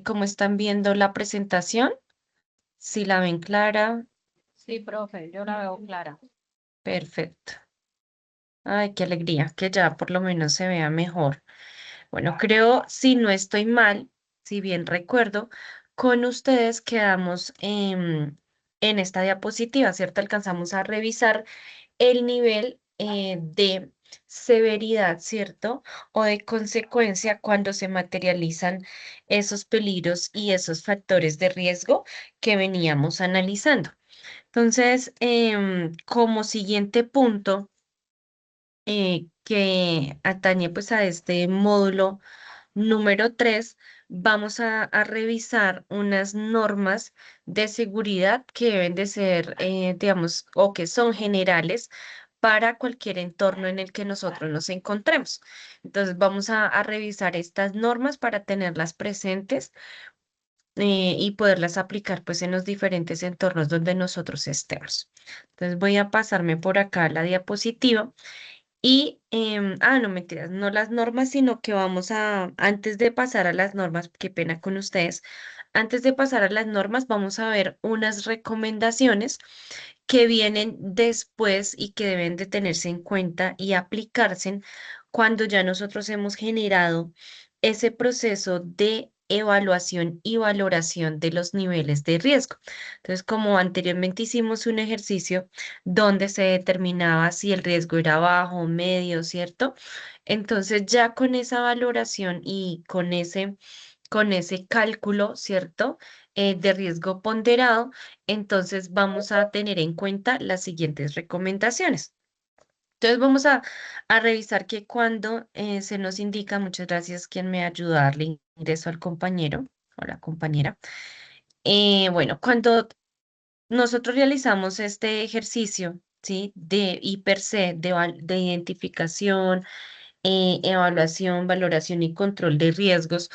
¿Cómo están viendo la presentación? Si la ven clara, Sí, profe, yo la veo clara. perfecto. Ay, qué alegría, que ya por lo menos se vea mejor. Bueno, creo, si no estoy mal, si bien recuerdo, con ustedes quedamos en esta diapositiva, ¿cierto? Alcanzamos a revisar el nivel de severidad, ¿cierto? O de consecuencia cuando se materializan esos peligros y esos factores de riesgo que veníamos analizando. Entonces, como siguiente punto que atañe pues a este módulo número 3, vamos a revisar unas normas de seguridad que deben de ser, digamos, o que son generales para cualquier entorno en el que nosotros nos encontremos. Entonces, vamos a revisar estas normas para tenerlas presentes y poderlas aplicar pues en los diferentes entornos donde nosotros estemos. Entonces, voy a pasarme por acá la diapositiva. Y, no mentiras, no las normas, sino que vamos antes de pasar a las normas, qué pena con ustedes, antes de pasar a las normas, vamos a ver unas recomendaciones que vienen después y que deben de tenerse en cuenta y aplicarse cuando ya nosotros hemos generado ese proceso de evaluación y valoración de los niveles de riesgo. Entonces, como anteriormente hicimos un ejercicio donde se determinaba si el riesgo era bajo o medio, ¿cierto? Entonces, ya con esa valoración y con ese cálculo, ¿cierto? De riesgo ponderado, entonces vamos a tener en cuenta las siguientes recomendaciones. Entonces vamos a revisar que cuando se nos indica, muchas gracias quien me ayuda a darle ingreso al compañero o la compañera. Bueno, cuando nosotros realizamos este ejercicio, ¿sí? De hiper C, de identificación, evaluación, valoración y control de riesgos,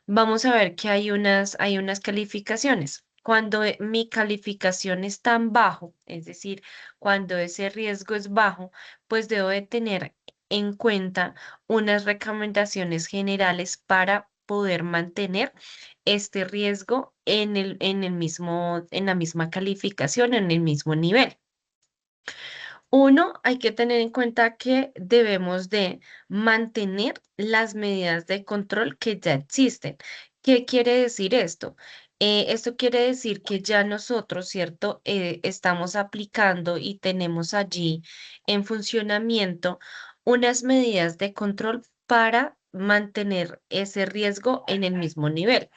vamos a ver que hay unas calificaciones. Cuando mi calificación es tan bajo, es decir, cuando ese riesgo es bajo, pues debo de tener en cuenta unas recomendaciones generales para poder mantener este riesgo en la misma calificación, en el mismo nivel. Uno, hay que tener en cuenta que debemos de mantener las medidas de control que ya existen. ¿Qué quiere decir esto? Esto quiere decir que ya nosotros, ¿cierto? Estamos aplicando y tenemos allí en funcionamiento unas medidas de control para mantener ese riesgo en el mismo nivel.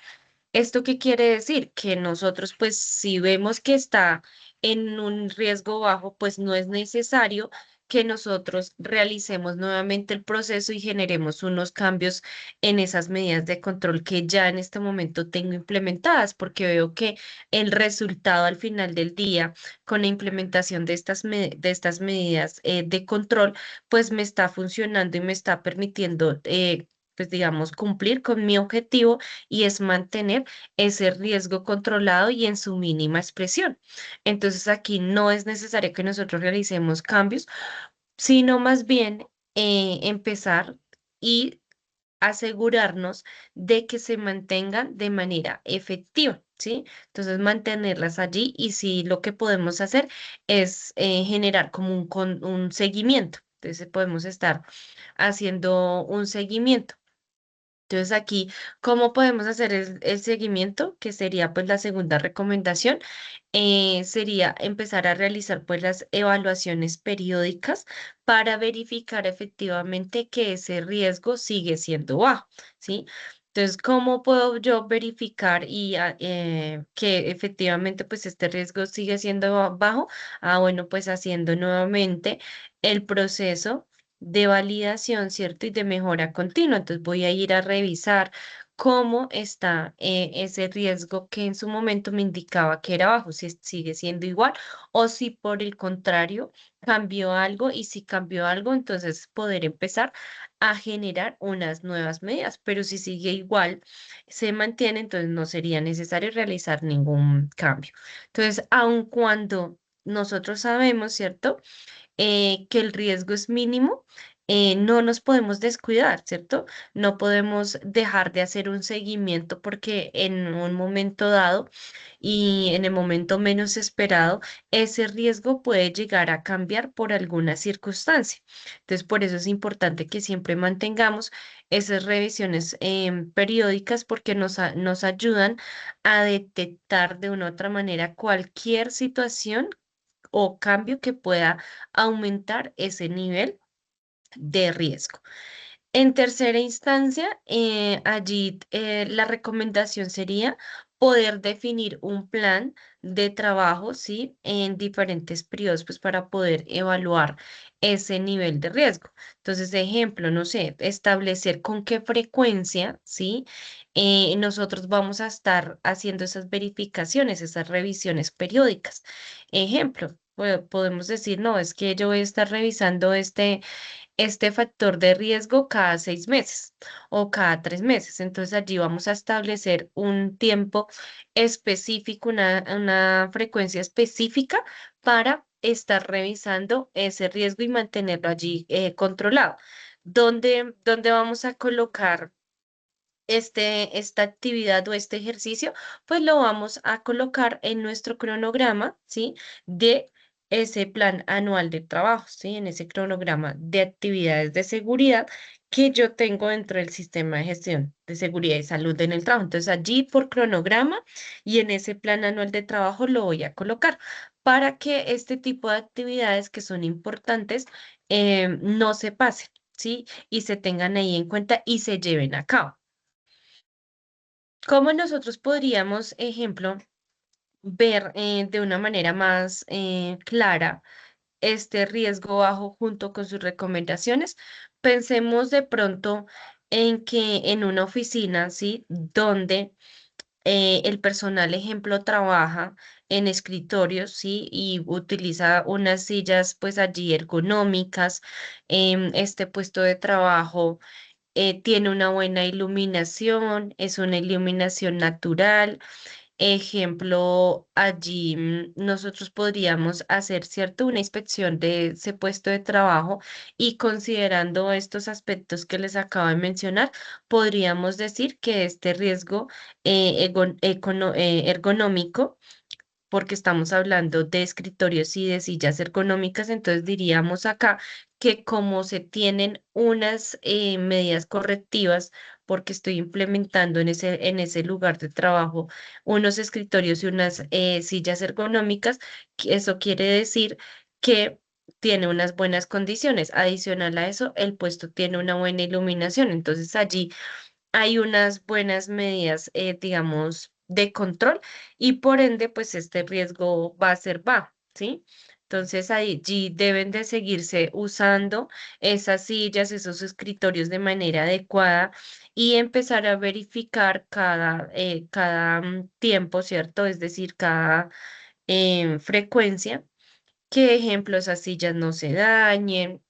¿Esto qué quiere decir? Que nosotros, pues, si vemos que está en un riesgo bajo, pues no es necesario que nosotros realicemos nuevamente el proceso y generemos unos cambios en esas medidas de control que ya en este momento tengo implementadas, porque veo que el resultado al final del día con la implementación de de estas medidas de control, pues me está funcionando y me está permitiendo, pues digamos, cumplir con mi objetivo y es mantener ese riesgo controlado y en su mínima expresión. Entonces aquí no es necesario que nosotros realicemos cambios, sino más bien empezar y asegurarnos de que se mantengan de manera efectiva, ¿sí? Entonces mantenerlas allí y si lo que podemos hacer es generar como un seguimiento. Entonces podemos estar haciendo un seguimiento. Entonces aquí, ¿cómo podemos hacer el seguimiento? Que sería pues la segunda recomendación, sería empezar a realizar pues las evaluaciones periódicas para verificar efectivamente que ese riesgo sigue siendo bajo, ¿sí? Entonces, ¿cómo puedo yo verificar que efectivamente pues este riesgo sigue siendo bajo? Bueno, pues haciendo nuevamente el proceso de validación, ¿cierto? Y de mejora continua. Entonces voy a ir a revisar cómo está ese riesgo que en su momento me indicaba que era bajo, si sigue siendo igual o si por el contrario cambió algo y si cambió algo, entonces poder empezar a generar unas nuevas medidas, pero si sigue igual, se mantiene, entonces no sería necesario realizar ningún cambio. Entonces, aun cuando nosotros sabemos, ¿cierto? Que el riesgo es mínimo, no nos podemos descuidar, ¿cierto? No podemos dejar de hacer un seguimiento porque en un momento dado y en el momento menos esperado, ese riesgo puede llegar a cambiar por alguna circunstancia. Entonces, por eso es importante que siempre mantengamos esas revisiones periódicas porque nos ayudan a detectar de una u otra manera cualquier situación o cambio que pueda aumentar ese nivel de riesgo. En tercera instancia, allí la recomendación sería poder definir un plan de trabajo, ¿sí? En diferentes periodos, pues para poder evaluar ese nivel de riesgo. Entonces, ejemplo, no sé, establecer con qué frecuencia, ¿sí? Nosotros vamos a estar haciendo esas verificaciones, esas revisiones periódicas. Ejemplo, podemos decir, no, es que yo voy a estar revisando este factor de riesgo cada 6 meses o cada 3 meses. Entonces allí vamos a establecer un tiempo específico, una frecuencia específica para estar revisando ese riesgo y mantenerlo allí controlado. ¿Dónde vamos a colocar esta actividad o este ejercicio? Pues lo vamos a colocar en nuestro cronograma, ¿sí? De ese plan anual de trabajo, ¿sí? En ese cronograma de actividades de seguridad que yo tengo dentro del sistema de gestión de seguridad y salud en el trabajo. Entonces allí por cronograma y en ese plan anual de trabajo lo voy a colocar para que este tipo de actividades que son importantes no se pasen, ¿sí? Y se tengan ahí en cuenta y se lleven a cabo. ¿Cómo nosotros podríamos, ejemplo, ver de una manera más clara este riesgo bajo junto con sus recomendaciones? Pensemos de pronto en que en una oficina, ¿sí? Donde el personal, ejemplo, trabaja en escritorios, ¿sí? Y utiliza unas sillas, pues allí ergonómicas, este puesto de trabajo tiene una buena iluminación, es una iluminación natural. Ejemplo, allí nosotros podríamos hacer, ¿cierto? Una inspección de ese puesto de trabajo y considerando estos aspectos que les acabo de mencionar, podríamos decir que este riesgo ergonómico porque estamos hablando de escritorios y de sillas ergonómicas, entonces diríamos acá que como se tienen unas medidas correctivas, porque estoy implementando en ese lugar de trabajo unos escritorios y unas sillas ergonómicas, que eso quiere decir que tiene unas buenas condiciones. Adicional a eso, el puesto tiene una buena iluminación, entonces allí hay unas buenas medidas, digamos, de control y por ende, pues este riesgo va a ser bajo, ¿sí? Entonces allí deben de seguirse usando esas sillas, esos escritorios de manera adecuada y empezar a verificar cada tiempo, ¿cierto? Es decir, cada frecuencia, que ejemplo, esas sillas no se dañen,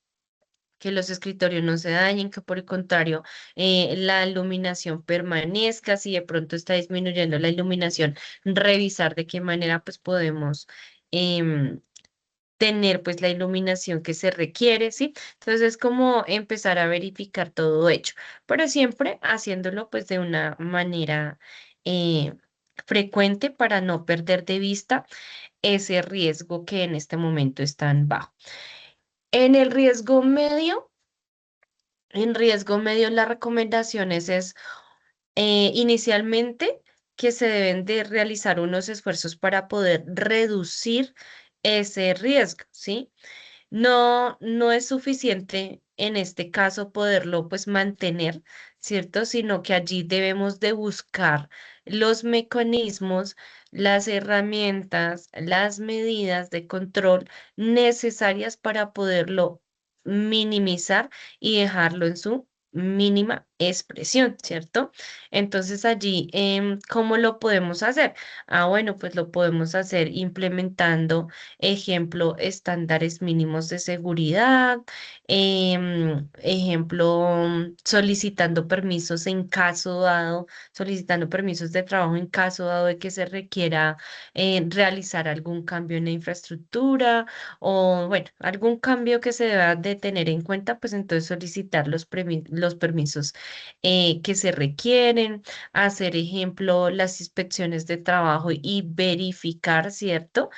que los escritorios no se dañen, que por el contrario, la iluminación permanezca, si de pronto está disminuyendo la iluminación, revisar de qué manera pues podemos em, tener pues la iluminación que se requiere, ¿sí? Entonces es como empezar a verificar todo hecho, pero siempre haciéndolo pues de una manera eh, frecuente para no perder de vista ese riesgo que en este momento es tan bajo. En el riesgo medio, en riesgo medio, las recomendaciones es inicialmente que se deben de realizar unos esfuerzos para poder reducir ese riesgo, ¿sí? No es suficiente en este caso poderlo pues mantener, ¿cierto? Sino que allí debemos de buscar los mecanismos, las herramientas, las medidas de control necesarias para poderlo minimizar y dejarlo en su mínima expresión, ¿cierto? Entonces allí, ¿cómo lo podemos hacer? Ah, bueno, pues lo podemos hacer implementando, ejemplo, estándares mínimos de seguridad, ejemplo, solicitando permisos en caso dado, solicitando permisos de trabajo en caso dado de que se requiera realizar algún cambio en la infraestructura o, bueno, algún cambio que se deba de tener en cuenta, pues entonces solicitar los permisos que se requieren, hacer, ejemplo, las inspecciones de trabajo y verificar, ¿cierto?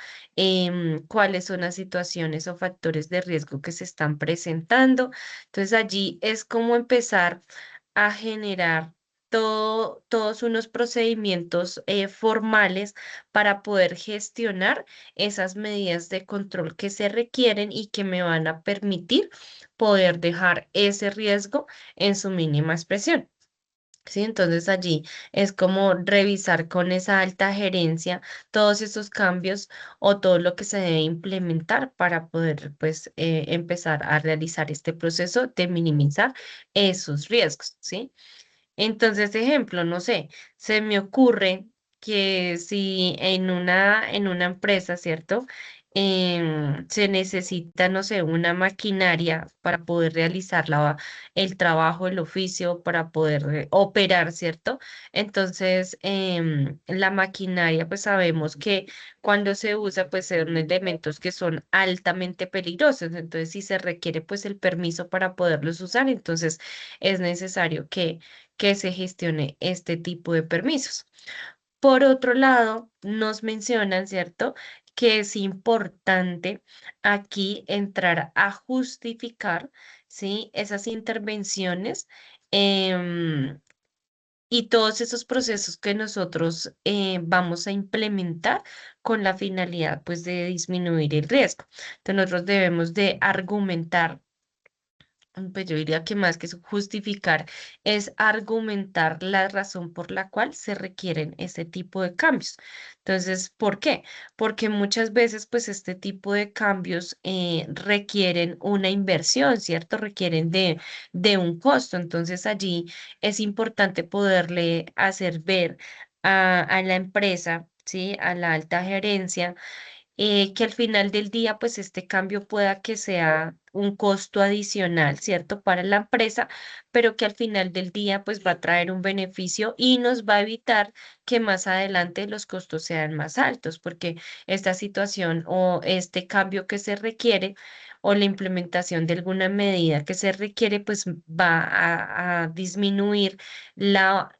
Cuáles son las situaciones o factores de riesgo que se están presentando. Entonces allí es como empezar a generar todos unos procedimientos formales para poder gestionar esas medidas de control que se requieren y que me van a permitir poder dejar ese riesgo en su mínima expresión. Sí, entonces allí es como revisar con esa alta gerencia todos esos cambios o todo lo que se debe implementar para poder pues empezar a realizar este proceso de minimizar esos riesgos, ¿sí? Entonces, ejemplo, no sé, se me ocurre que si en una empresa, ¿cierto? Se necesita, no sé, una maquinaria para poder realizar el trabajo, el oficio, para poder operar, ¿cierto? Entonces, la maquinaria, pues sabemos que cuando se usa, pues son elementos que son altamente peligrosos. Entonces, si se requiere, pues el permiso para poderlos usar, entonces es necesario que se gestione este tipo de permisos. Por otro lado, nos mencionan, ¿cierto?, que es importante aquí entrar a justificar, ¿sí?, esas intervenciones em, y todos esos procesos que nosotros vamos a implementar con la finalidad, pues, de disminuir el riesgo. Entonces, nosotros debemos de argumentar pues yo diría que más que justificar es argumentar la razón por la cual se requieren este tipo de cambios. Entonces, ¿por qué? Porque muchas veces pues este tipo de cambios requieren una inversión, ¿cierto? Requieren de un costo. Entonces allí es importante poderle hacer ver a la empresa, ¿sí? A la alta gerencia que al final del día, pues este cambio pueda que sea un costo adicional, ¿cierto? Para la empresa, pero que al final del día, pues va a traer un beneficio y nos va a evitar que más adelante los costos sean más altos, porque esta situación o este cambio que se requiere o la implementación de alguna medida que se requiere, pues va a disminuir la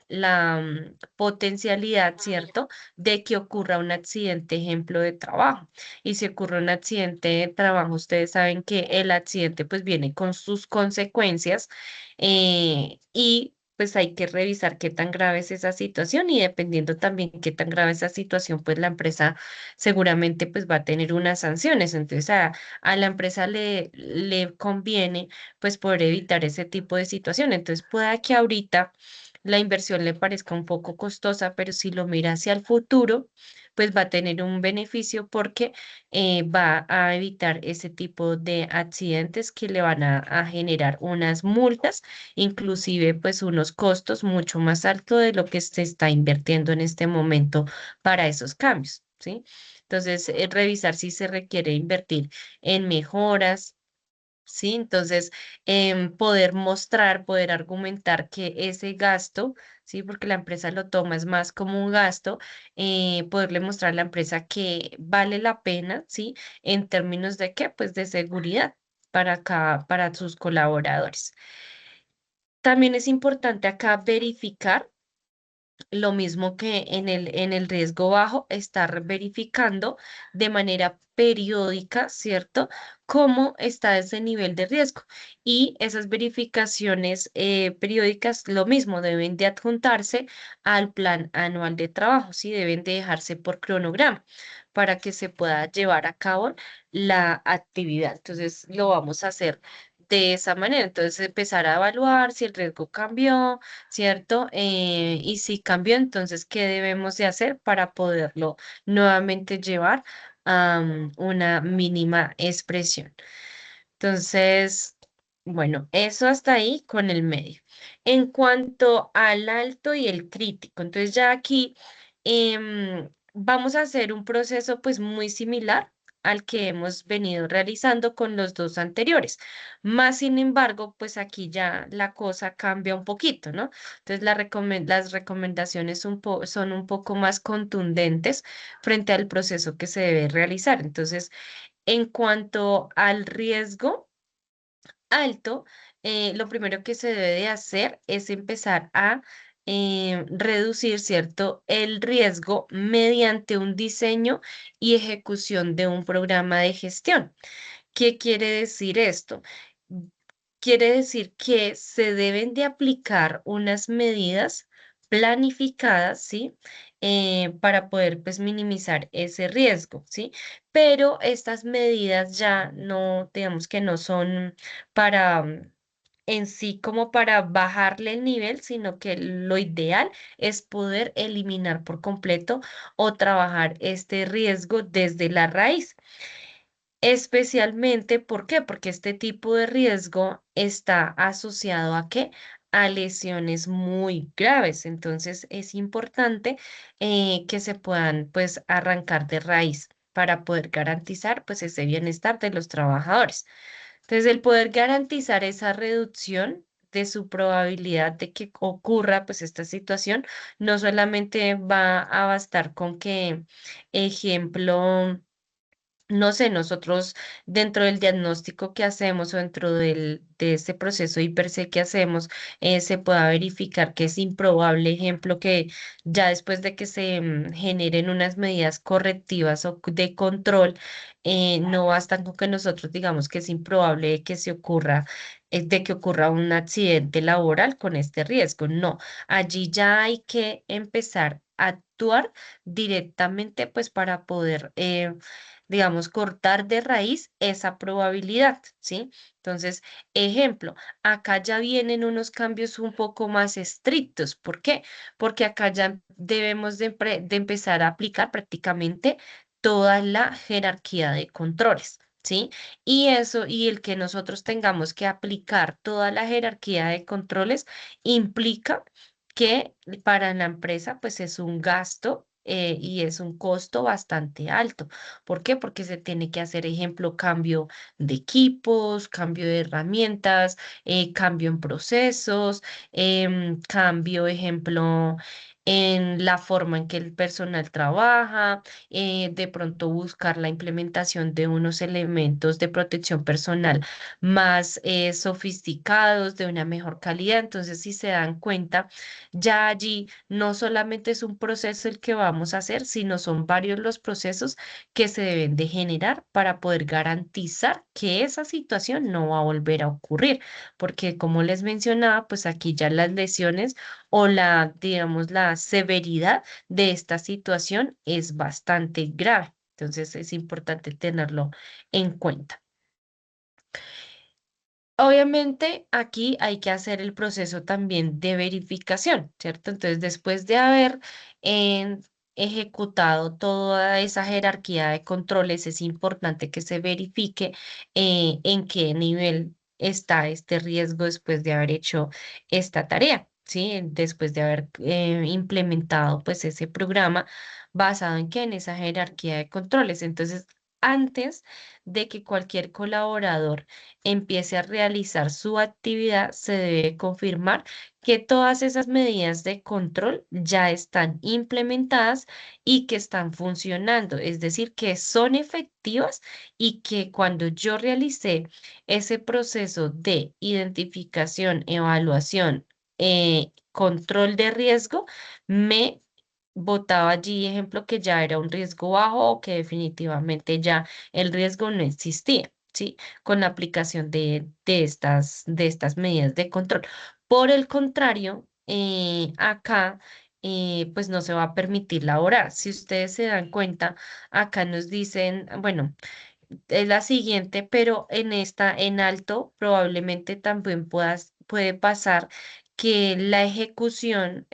potencialidad, ¿cierto? De que ocurra un accidente, ejemplo de trabajo. Y si ocurre un accidente de trabajo, ustedes saben que el accidente pues viene con sus consecuencias y pues hay que revisar qué tan grave es esa situación y dependiendo también qué tan grave es esa situación, pues la empresa seguramente pues va a tener unas sanciones. Entonces a la empresa le conviene pues poder evitar ese tipo de situación. Entonces pueda que ahorita la inversión le parezca un poco costosa, pero si lo mira hacia el futuro, pues va a tener un beneficio porque va a evitar ese tipo de accidentes que le van a generar unas multas, inclusive pues unos costos mucho más altos de lo que se está invirtiendo en este momento para esos cambios, ¿sí? Entonces, revisar si se requiere invertir en mejoras. Sí, entonces poder mostrar, poder argumentar que ese gasto, sí, porque la empresa lo toma es más como un gasto, poderle mostrar a la empresa que vale la pena, sí, en términos de qué, pues de seguridad para sus colaboradores. También es importante acá verificar lo mismo que en el riesgo bajo, estar verificando de manera periódica, ¿cierto? Cómo está ese nivel de riesgo. Y esas verificaciones periódicas, lo mismo, deben de adjuntarse al plan anual de trabajo, ¿sí? Deben de dejarse por cronograma para que se pueda llevar a cabo la actividad. Entonces, lo vamos a hacer de esa manera. Entonces, empezar a evaluar si el riesgo cambió, ¿cierto? Y si cambió, entonces, ¿qué debemos de hacer para poderlo nuevamente llevar a una mínima expresión? Entonces, Bueno, eso hasta ahí con el medio. En cuanto al alto y el crítico, entonces ya aquí vamos a hacer un proceso pues muy similar al que hemos venido realizando con los dos anteriores. Más sin embargo, pues aquí ya la cosa cambia un poquito, ¿no? Entonces las recomendaciones son un poco más contundentes frente al proceso que se debe realizar. Entonces, en cuanto al riesgo alto, lo primero que se debe de hacer es empezar a reducir, ¿cierto?, el riesgo mediante un diseño y ejecución de un programa de gestión. ¿Qué quiere decir esto? Quiere decir que se deben de aplicar unas medidas planificadas, ¿sí? Para poder, pues, minimizar ese riesgo, ¿sí? Pero estas medidas ya no, digamos que no son para en sí como para bajarle el nivel, sino que lo ideal es poder eliminar por completo o trabajar este riesgo desde la raíz. Especialmente, ¿por qué? Porque este tipo de riesgo está asociado ¿a qué? A lesiones muy graves. Entonces, es importante que se puedan, pues, arrancar de raíz para poder garantizar, pues, ese bienestar de los trabajadores. Entonces, el poder garantizar esa reducción de su probabilidad de que ocurra, pues, esta situación, no solamente va a bastar con que, ejemplo, no sé, nosotros dentro del diagnóstico que hacemos o dentro de ese proceso per se que hacemos, se pueda verificar que es improbable, ejemplo, que ya después de que se generen unas medidas correctivas o de control, no bastan con que nosotros digamos que es improbable que se ocurra, de que ocurra un accidente laboral con este riesgo. No, allí ya hay que empezar a actuar directamente, pues para poder digamos, cortar de raíz esa probabilidad, ¿sí? Entonces, ejemplo, acá ya vienen unos cambios un poco más estrictos. ¿Por qué? Porque acá ya debemos de empezar a aplicar prácticamente toda la jerarquía de controles. ¿Sí? Y eso, y el que nosotros tengamos que aplicar toda la jerarquía de controles implica que para la empresa pues es un gasto y es un costo bastante alto. ¿Por qué? Porque se tiene que hacer, ejemplo, cambio de equipos, cambio de herramientas, cambio en procesos, cambio, ejemplo, en la forma en que el personal trabaja, de pronto buscar la implementación de unos elementos de protección personal más sofisticados, de una mejor calidad. Entonces, si se dan cuenta, ya allí no solamente es un proceso el que vamos a hacer, sino son varios los procesos que se deben de generar para poder garantizar que esa situación no va a volver a ocurrir, porque como les mencionaba, pues aquí ya las lesiones o la, digamos, la severidad de esta situación es bastante grave. Entonces es importante tenerlo en cuenta. Obviamente aquí hay que hacer el proceso también de verificación, ¿cierto? Entonces, después de haber en- ejecutado toda esa jerarquía de controles, es importante que se verifique en qué nivel está este riesgo después de haber hecho esta tarea, ¿sí? Después de haber implementado pues ese programa basado en qué, en esa jerarquía de controles. Entonces, antes de que cualquier colaborador empiece a realizar su actividad, se debe confirmar que todas esas medidas de control ya están implementadas y que están funcionando, es decir, que son efectivas y que cuando yo realicé ese proceso de identificación, evaluación, control de riesgo, me botaba allí, ejemplo, que ya era un riesgo bajo o que definitivamente ya el riesgo no existía. ¿Sí? Con la aplicación de estas medidas de control. Por el contrario, acá pues no se va a permitir laborar. Si ustedes se dan cuenta, acá nos dicen, bueno, es la siguiente, pero en esta, en alto, probablemente también puede pasar que la ejecución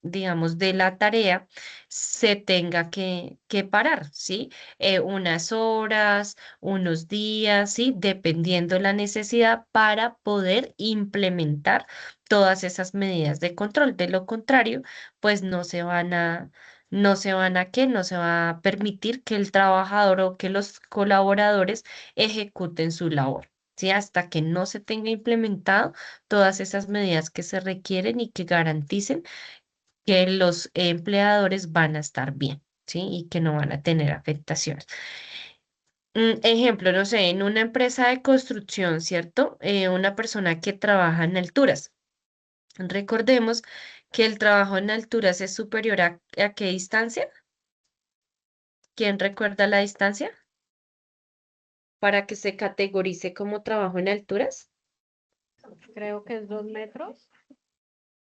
digamos, de la tarea, se tenga que parar, ¿sí? Unas horas, unos días, ¿sí? Dependiendo la necesidad para poder implementar todas esas medidas de control. De lo contrario, pues no se va a permitir que el trabajador o que los colaboradores ejecuten su labor. ¿Sí? Hasta que no se tenga implementado todas esas medidas que se requieren y que garanticen que los empleadores van a estar bien, ¿sí? Y que no van a tener afectaciones. Ejemplo, no sé, en una empresa de construcción, ¿cierto? Una persona que trabaja en alturas. Recordemos que el trabajo en alturas es superior a qué distancia. ¿Quién recuerda la distancia para que se categorice como trabajo en alturas? Creo que es 2 metros.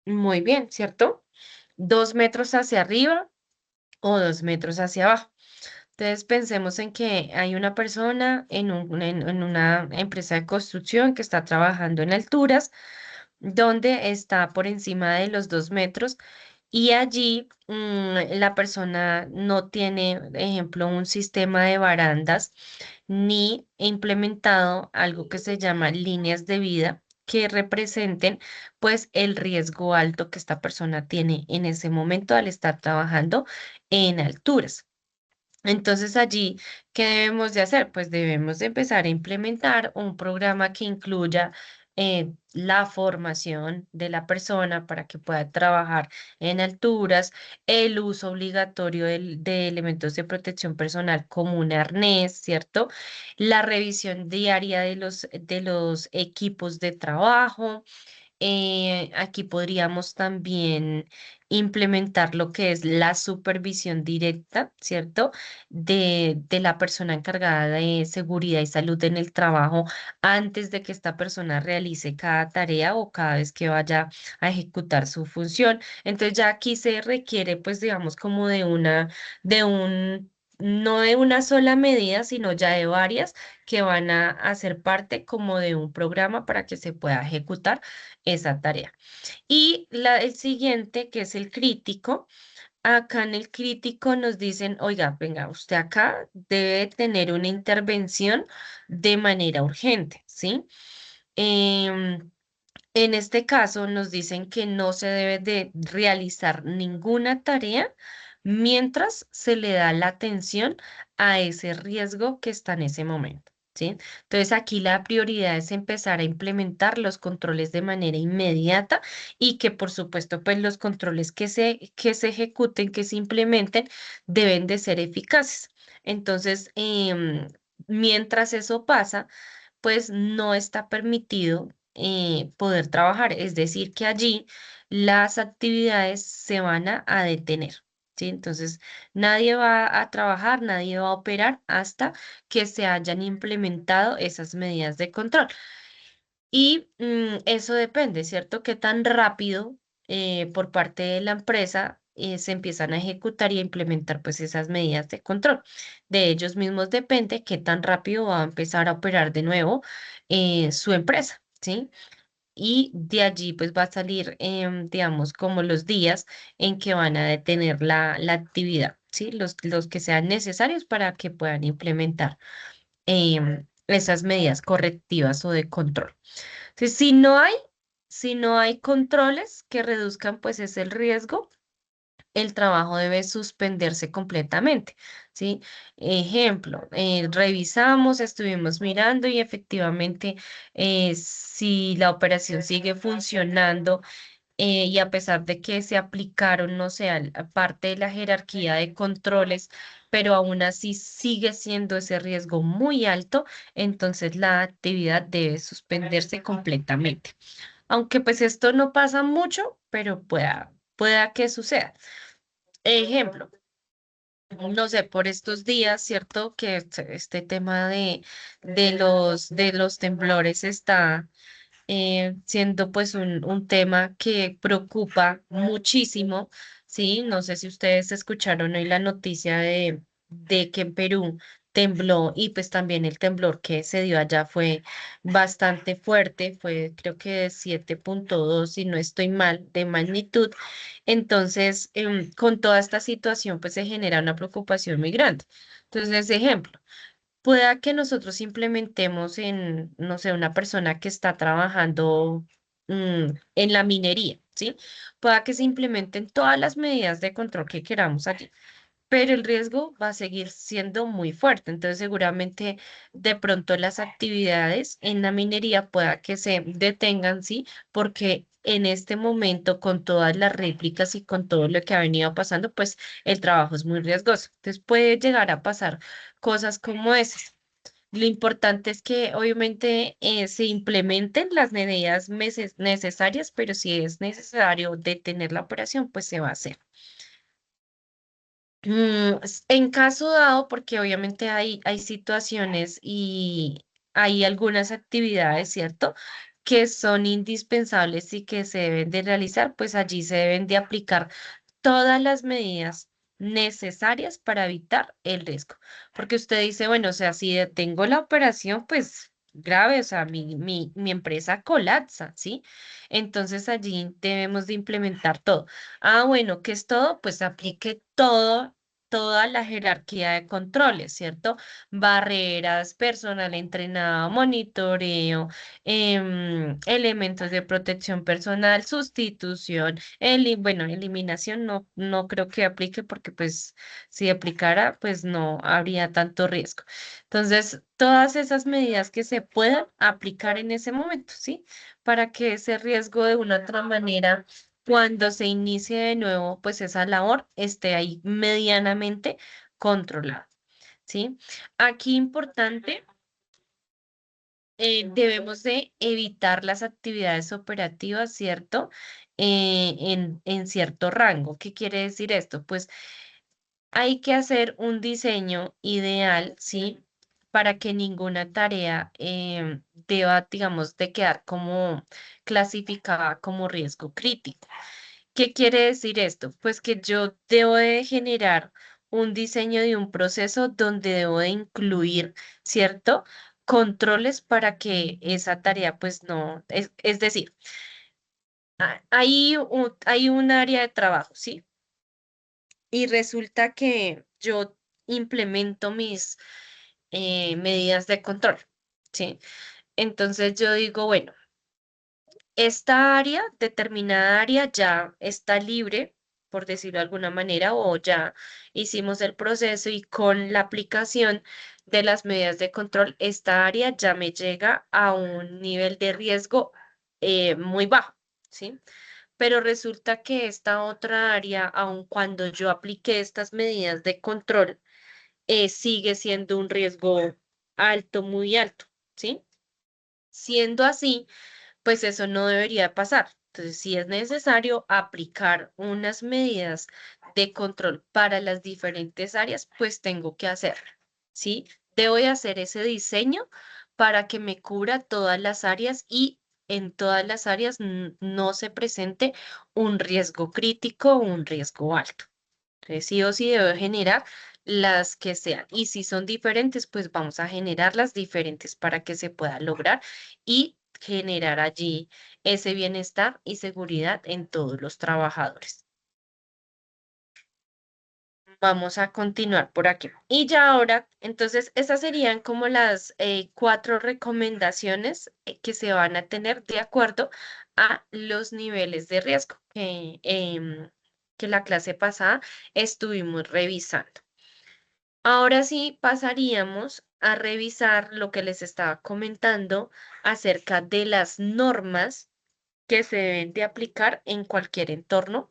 Muy bien, ¿cierto? 2 metros hacia arriba o 2 metros hacia abajo. Entonces pensemos en que hay una persona en una empresa de construcción que está trabajando en alturas, donde está por encima de los 2 metros y allí la persona no tiene, ejemplo, un sistema de barandas ni implementado algo que se llama líneas de vida que representen pues el riesgo alto que esta persona tiene en ese momento al estar trabajando en alturas. Entonces allí, ¿qué debemos de hacer? Pues debemos de empezar a implementar un programa que incluya la formación de la persona para que pueda trabajar en alturas, el uso obligatorio de elementos de protección personal como un arnés, ¿cierto? La revisión diaria de los equipos de trabajo. Aquí podríamos también implementar lo que es la supervisión directa, ¿cierto? De la persona encargada de seguridad y salud en el trabajo antes de que esta persona realice cada tarea o cada vez que vaya a ejecutar su función. Entonces ya aquí se requiere, pues digamos, como de un, no de una sola medida, sino ya de varias que van a hacer parte como de un programa para que se pueda ejecutar esa tarea. Y el siguiente, que es el crítico, acá en el crítico nos dicen, oiga, venga, usted acá debe tener una intervención de manera urgente, ¿sí? Em, en este caso nos dicen que no se debe de realizar ninguna tarea mientras se le da la atención a ese riesgo que está en ese momento, ¿sí? Entonces aquí la prioridad es empezar a implementar los controles de manera inmediata y que por supuesto pues los controles que se ejecuten, que se implementen, deben de ser eficaces. Entonces, mientras eso pasa, pues no está permitido poder trabajar. Es decir, que allí las actividades se van a detener. ¿Sí? Entonces, nadie va a trabajar, nadie va a operar hasta que se hayan implementado esas medidas de control. Y eso depende, ¿cierto? Qué tan rápido por parte de la empresa se empiezan a ejecutar y a implementar pues esas medidas de control. De ellos mismos depende qué tan rápido va a empezar a operar de nuevo su empresa, ¿sí? Y de allí pues va a salir, digamos, como los días en que van a detener la actividad, ¿sí? Los que sean necesarios para que puedan implementar esas medidas correctivas o de control. Entonces, si no hay controles que reduzcan pues ese el riesgo, el trabajo debe suspenderse completamente, ¿sí? Ejemplo, revisamos, estuvimos mirando y efectivamente si la operación sigue funcionando y a pesar de que se aplicaron, no sé, a parte de la jerarquía de controles, pero aún así sigue siendo ese riesgo muy alto, entonces la actividad debe suspenderse completamente. Aunque pues esto no pasa mucho, pero pueda que suceda. Ejemplo, no sé, por estos días, ¿cierto? Que este tema de los temblores está siendo pues un tema que preocupa muchísimo, ¿sí? No sé si ustedes escucharon hoy la noticia de que en Perú tembló y pues también el temblor que se dio allá fue bastante fuerte, fue creo que de 7,2 si no estoy mal, de magnitud. Entonces, con toda esta situación pues se genera una preocupación muy grande. Entonces, ejemplo. Pueda que nosotros implementemos en, no sé, una persona que está trabajando en la minería, ¿sí? Pueda que se implementen todas las medidas de control que queramos allí, pero el riesgo va a seguir siendo muy fuerte. Entonces, seguramente de pronto las actividades en la minería pueda que se detengan, ¿sí? Porque en este momento, con todas las réplicas y con todo lo que ha venido pasando, pues el trabajo es muy riesgoso. Entonces, puede llegar a pasar cosas como esas. Lo importante es que obviamente se implementen las medidas necesarias, pero si es necesario detener la operación, pues se va a hacer. En caso dado, porque obviamente hay situaciones y hay algunas actividades, ¿cierto? Que son indispensables y que se deben de realizar, pues allí se deben de aplicar todas las medidas necesarias para evitar el riesgo. Porque usted dice, bueno, o sea, si detengo la operación, pues grave, o sea, mi empresa colapsa, ¿sí? Entonces allí debemos de implementar todo. Ah, bueno, ¿qué es todo? Pues aplique todo, toda la jerarquía de controles, ¿cierto? Barreras, personal entrenado, monitoreo, elementos de protección personal, sustitución, bueno, eliminación no creo que aplique porque pues si aplicara, pues no habría tanto riesgo. Entonces, todas esas medidas que se puedan aplicar en ese momento, ¿sí? Para que ese riesgo de una otra manera cuando se inicie de nuevo, pues esa labor esté ahí medianamente controlada, ¿sí? Aquí importante, debemos de evitar las actividades operativas, ¿cierto? En cierto rango. ¿Qué quiere decir esto? Pues hay que hacer un diseño ideal, ¿sí? Para que ninguna tarea deba, digamos, de quedar como clasificada como riesgo crítico. ¿Qué quiere decir esto? Pues que yo debo de generar un diseño de un proceso donde debo de incluir, ¿cierto? Controles para que esa tarea pues no, es decir, hay un área de trabajo, ¿sí? Y resulta que yo implemento mis medidas de control, ¿sí? Entonces yo digo, bueno, esta área, determinada área, ya está libre, por decirlo de alguna manera, o ya hicimos el proceso y con la aplicación de las medidas de control, esta área ya me llega a un nivel de riesgo muy bajo, ¿sí? Pero resulta que esta otra área, aun cuando yo apliqué estas medidas de control, sigue siendo un riesgo alto, muy alto, ¿sí? Siendo así, pues eso no debería pasar. Entonces, si es necesario aplicar unas medidas de control para las diferentes áreas, pues tengo que hacerlo, ¿sí? Debo de hacer ese diseño para que me cubra todas las áreas y en todas las áreas no se presente un riesgo crítico o un riesgo alto. Entonces, sí o sí debo generar las que sean. Y si son diferentes, pues vamos a generarlas diferentes para que se pueda lograr y generar allí ese bienestar y seguridad en todos los trabajadores. Vamos a continuar por aquí. Y ya ahora, entonces, estas serían como las cuatro recomendaciones que se van a tener de acuerdo a los niveles de riesgo que la clase pasada estuvimos revisando. Ahora sí pasaríamos a revisar lo que les estaba comentando acerca de las normas que se deben de aplicar en cualquier entorno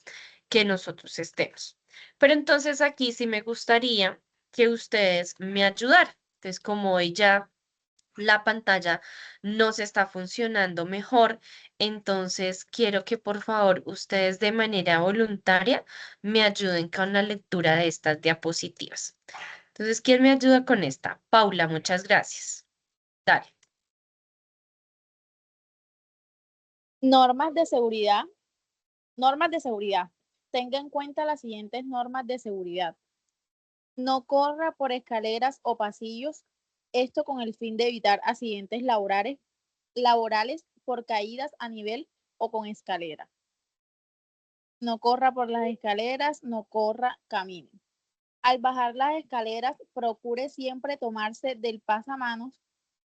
que nosotros estemos. Pero entonces aquí sí me gustaría que ustedes me ayudaran. Entonces, como hoy ya la pantalla nos está funcionando mejor, entonces quiero que por favor ustedes de manera voluntaria me ayuden con la lectura de estas diapositivas. Entonces, ¿quién me ayuda con esta? Paula, muchas gracias. Dale. Normas de seguridad. Normas de seguridad. Tenga en cuenta las siguientes normas de seguridad. No corra por escaleras o pasillos, esto con el fin de evitar accidentes laborales por caídas a nivel o con escalera. No corra por las escaleras, no corra, camine. Al bajar las escaleras, procure siempre tomarse del pasamanos.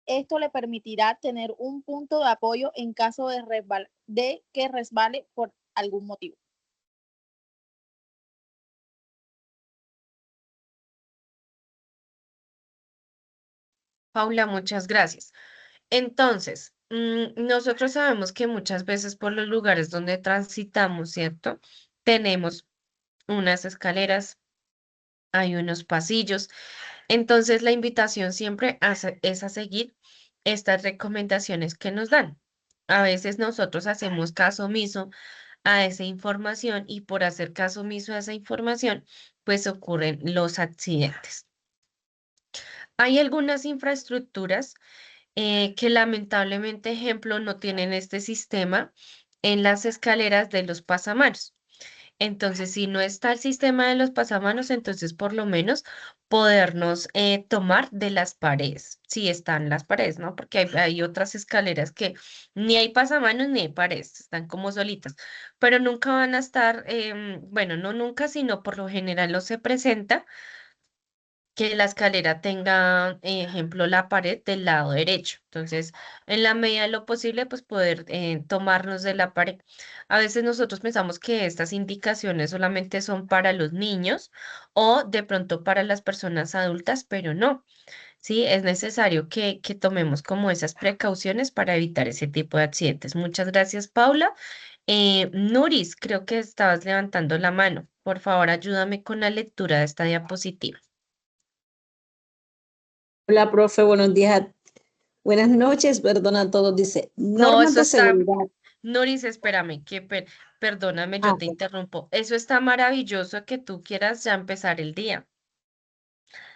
Esto le permitirá tener un punto de apoyo en caso de que resbale por algún motivo. Paula, muchas gracias. Entonces, nosotros sabemos que muchas veces por los lugares donde transitamos, ¿cierto? Tenemos unas escaleras, hay unos pasillos. Entonces, la invitación siempre es a seguir estas recomendaciones que nos dan. A veces nosotros hacemos caso omiso a esa información y por hacer caso omiso a esa información, pues ocurren los accidentes. Hay algunas infraestructuras que lamentablemente, ejemplo, no tienen este sistema en las escaleras de los pasamanos. Entonces, si no está el sistema de los pasamanos, entonces por lo menos podernos tomar de las paredes, si están las paredes, ¿no? Porque hay otras escaleras que ni hay pasamanos ni hay paredes, están como solitas, pero nunca van a estar, bueno, no nunca, sino por lo general no se presenta que la escalera tenga, ejemplo, la pared del lado derecho. Entonces, en la medida de lo posible, pues poder tomarnos de la pared. A veces nosotros pensamos que estas indicaciones solamente son para los niños o de pronto para las personas adultas, pero no. Sí, es necesario que tomemos como esas precauciones para evitar ese tipo de accidentes. Muchas gracias, Paula. Nuris, creo que estabas levantando la mano. Por favor, ayúdame con la lectura de esta diapositiva. Hola, profe, buenos días. Buenas noches, perdona a todos. Dice, No, normas eso de está, seguridad. Noris, espérame, perdóname, Ah, yo te interrumpo. Eso está maravilloso que tú quieras ya empezar el día.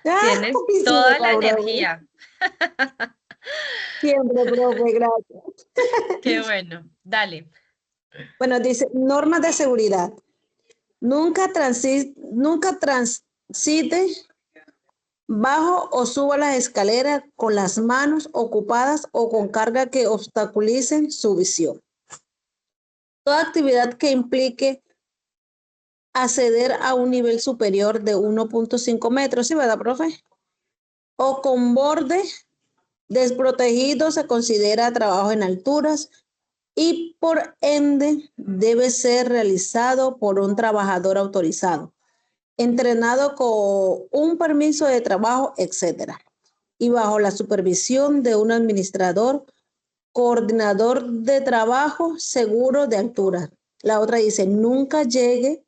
Tienes sí, toda la Laura, energía. siempre, profe, gracias. Qué bueno. Dale. Bueno, dice, normas de seguridad. Nunca transite bajo o suba las escaleras con las manos ocupadas o con carga que obstaculicen su visión. Toda actividad que implique acceder a un nivel superior de 1.5 metros, ¿sí, verdad, profe? O con borde desprotegido se considera trabajo en alturas y por ende debe ser realizado por un trabajador autorizado, entrenado con un permiso de trabajo, etcétera, y bajo la supervisión de un administrador, coordinador de trabajo seguro de altura. La otra dice, nunca llegue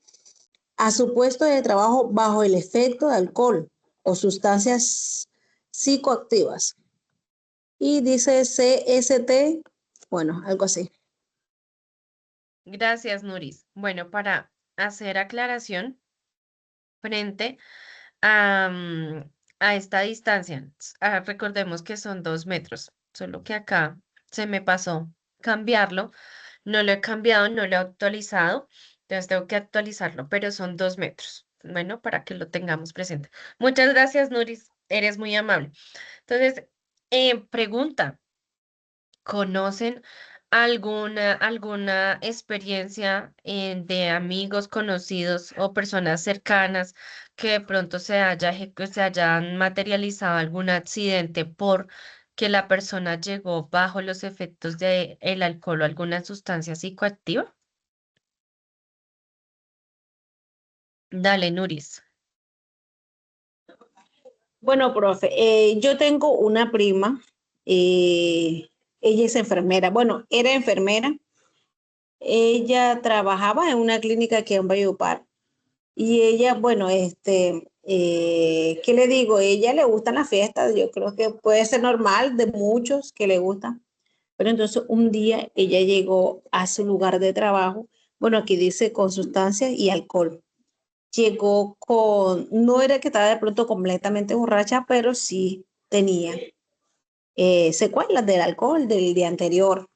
a su puesto de trabajo bajo el efecto de alcohol o sustancias psicoactivas. Y dice CST, bueno, algo así. Gracias, Nuris. Bueno, para hacer aclaración frente a esta distancia, recordemos que son 2 metros, solo que acá se me pasó cambiarlo. No lo he cambiado, no lo he actualizado, entonces tengo que actualizarlo, pero son 2 metros. Bueno, para que lo tengamos presente. Muchas gracias, Nuris, eres muy amable. Entonces, pregunta, ¿conocen alguna experiencia de amigos conocidos o personas cercanas que de pronto se hayan materializado algún accidente por que la persona llegó bajo los efectos de el alcohol o alguna sustancia psicoactiva? Dale, Nuris. Bueno, profe, yo tengo una prima, ella es enfermera, bueno, era enfermera, ella trabajaba en una clínica aquí en Valledupar y ella, bueno, ¿qué le digo? Ella le gustan las fiestas, yo creo que puede ser normal de muchos que le gustan, pero entonces un día ella llegó a su lugar de trabajo, bueno, aquí dice con sustancias y alcohol. Llegó con, no era que estaba de pronto completamente borracha, pero sí tenía secuelas del alcohol del día anterior.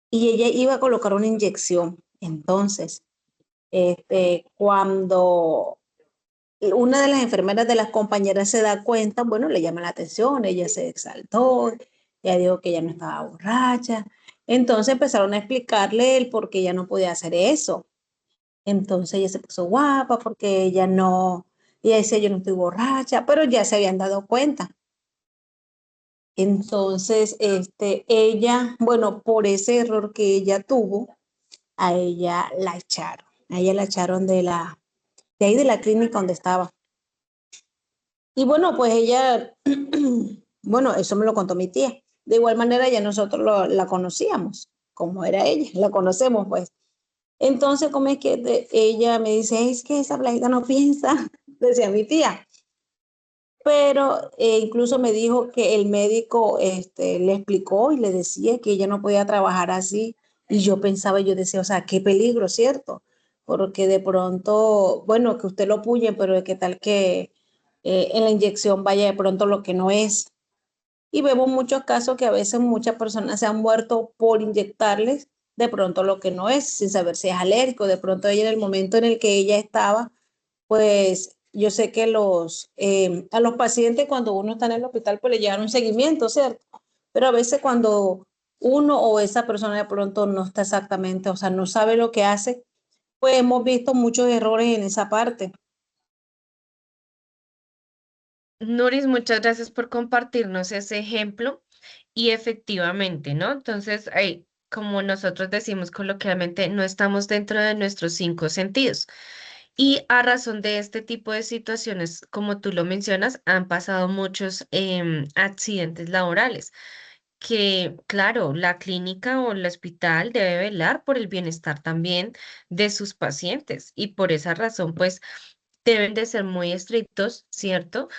Y ella iba a colocar una inyección. Entonces, cuando una de las enfermeras de las compañeras se da cuenta, bueno, le llama la atención, ella se exaltó, ella dijo que ella no estaba borracha. Entonces empezaron a explicarle el por qué ella no podía hacer eso. Entonces ella se puso guapa porque ella decía yo no estoy borracha, pero ya se habían dado cuenta. Entonces, ella, bueno, por ese error que ella tuvo, a ella la echaron. A ella la echaron de ahí de la clínica donde estaba. Y bueno, pues ella, bueno, eso me lo contó mi tía. De igual manera ya nosotros la conocíamos, como era ella, la conocemos pues. Entonces, como es que ella me dice, es que esa Blanca no piensa, decía mi tía. Pero incluso me dijo que el médico le explicó y le decía que ella no podía trabajar así. Y yo pensaba, yo decía, o sea, qué peligro, ¿cierto? Porque de pronto, bueno, que usted lo puye, pero qué tal que en la inyección vaya de pronto lo que no es. Y vemos muchos casos que a veces muchas personas se han muerto por inyectarles de pronto lo que no es, sin saber si es alérgico. De pronto ella en el momento en el que ella estaba, pues yo sé que a los pacientes cuando uno está en el hospital, pues le llevan un seguimiento, ¿cierto? Pero a veces cuando uno o esa persona de pronto no está exactamente, o sea, no sabe lo que hace, pues hemos visto muchos errores en esa parte. Nuris, muchas gracias por compartirnos ese ejemplo y efectivamente, ¿no? Entonces, como nosotros decimos coloquialmente, no estamos dentro de nuestros cinco sentidos. Y a razón de este tipo de situaciones, como tú lo mencionas, han pasado muchos accidentes laborales que, claro, la clínica o el hospital debe velar por el bienestar también de sus pacientes y por esa razón, pues, deben de ser muy estrictos, ¿cierto?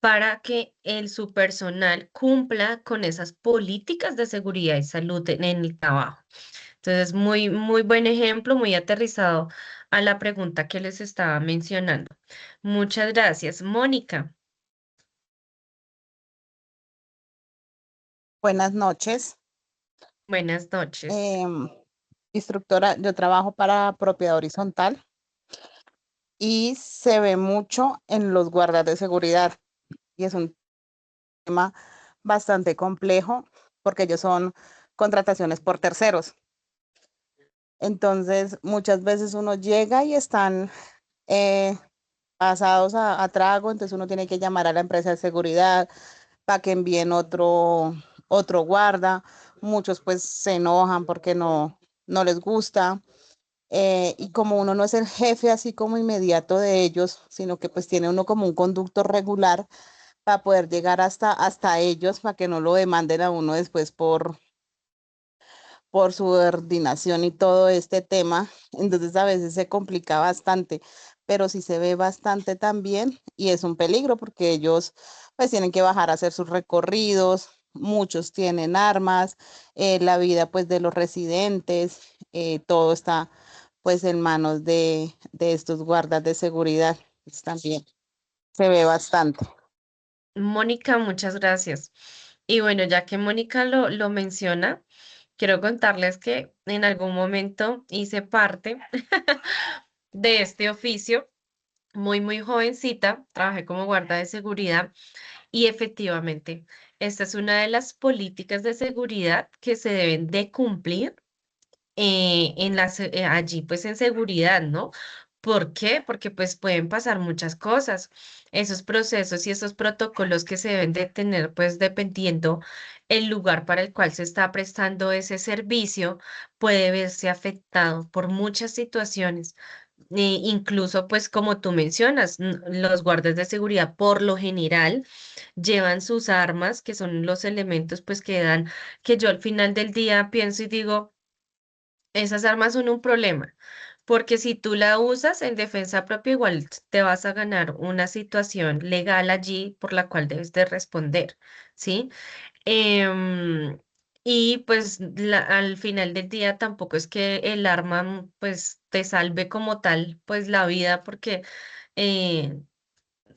Para que su personal cumpla con esas políticas de seguridad y salud en el trabajo. Entonces, muy, muy buen ejemplo, muy aterrizado a la pregunta que les estaba mencionando. Muchas gracias, Mónica. Buenas noches. Buenas noches. Em, Instructora, yo trabajo para propiedad horizontal y se ve mucho en los guardas de seguridad y es un tema bastante complejo porque ellos son contrataciones por terceros. Entonces, muchas veces uno llega y están eh, pasados a trago, entonces uno tiene que llamar a la empresa de seguridad para que envíen otro guarda. Muchos pues se enojan porque no les gusta. Y como uno no es el jefe así como inmediato de ellos, sino que pues tiene uno como un conducto regular para poder llegar hasta ellos, para que no lo demanden a uno después por subordinación y todo este tema. Entonces a veces se complica bastante, pero sí se ve bastante también y es un peligro porque ellos pues tienen que bajar a hacer sus recorridos, muchos tienen armas, la vida pues de los residentes, todo está pues en manos de estos guardas de seguridad. Pues, también se ve bastante. Mónica, muchas gracias. Y bueno, ya que Mónica lo menciona, quiero contarles que en algún momento hice parte de este oficio, muy, muy jovencita, trabajé como guarda de seguridad y efectivamente, esta es una de las políticas de seguridad que se deben de cumplir allí pues en seguridad, ¿no? ¿Por qué? Porque pues pueden pasar muchas cosas. Esos procesos y esos protocolos que se deben de tener pues dependiendo el lugar para el cual se está prestando ese servicio puede verse afectado por muchas situaciones. Incluso pues como tú mencionas, los guardias de seguridad por lo general llevan sus armas, que son los elementos pues que dan, que yo al final del día pienso y digo, esas armas son un problema, porque si tú la usas en defensa propia, igual te vas a ganar una situación legal allí por la cual debes de responder, ¿sí? Em, y pues al final del día tampoco es que el arma pues te salve como tal pues la vida, porque eh,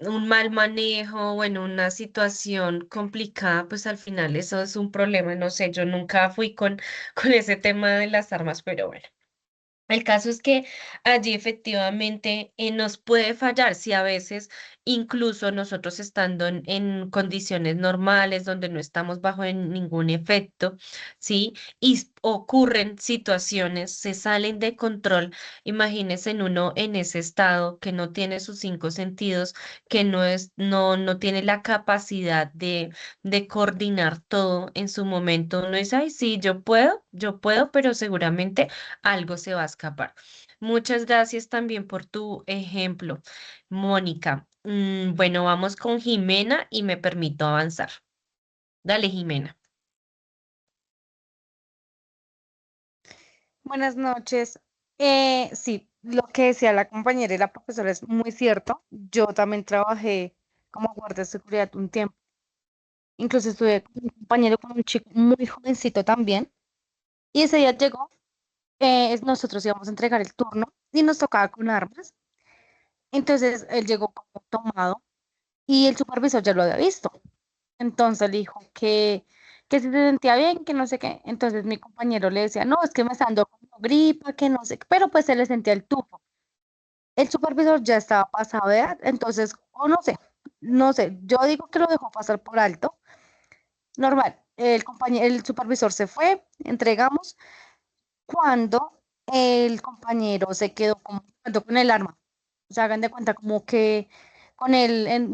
un mal manejo o en una situación complicada, pues al final eso es un problema, no sé, yo nunca fui con ese tema de las armas, pero bueno. El caso es que allí efectivamente nos puede fallar si a veces, incluso nosotros estando en condiciones normales, donde no estamos bajo ningún efecto, ¿sí? Y ocurren situaciones, se salen de control. Imagínense en uno en ese estado que no tiene sus cinco sentidos, que no tiene la capacidad de coordinar todo en su momento. Uno dice, ay, sí, yo puedo, pero seguramente algo se va a escapar. Muchas gracias también por tu ejemplo, Mónica. Bueno, vamos con Jimena y me permito avanzar. Dale, Jimena. Buenas noches. Sí, lo que decía la compañera y la profesora es muy cierto. Yo también trabajé como guardia de seguridad un tiempo. Incluso estuve con un compañero, con un chico muy jovencito también. Y ese día llegó, nosotros íbamos a entregar el turno y nos tocaba con armas. Entonces él llegó como tomado y el supervisor ya lo había visto. Entonces le dijo que si se sentía bien, que no sé qué. Entonces mi compañero le decía, no, es que me está dando como gripa, que no sé qué, pero pues se le sentía el tufo. El supervisor ya estaba pasado de edad, entonces, o no sé, no sé, yo digo que lo dejó pasar por alto. Normal, el supervisor se fue, entregamos, cuando el compañero se quedó con el arma. O sea, hagan de cuenta como que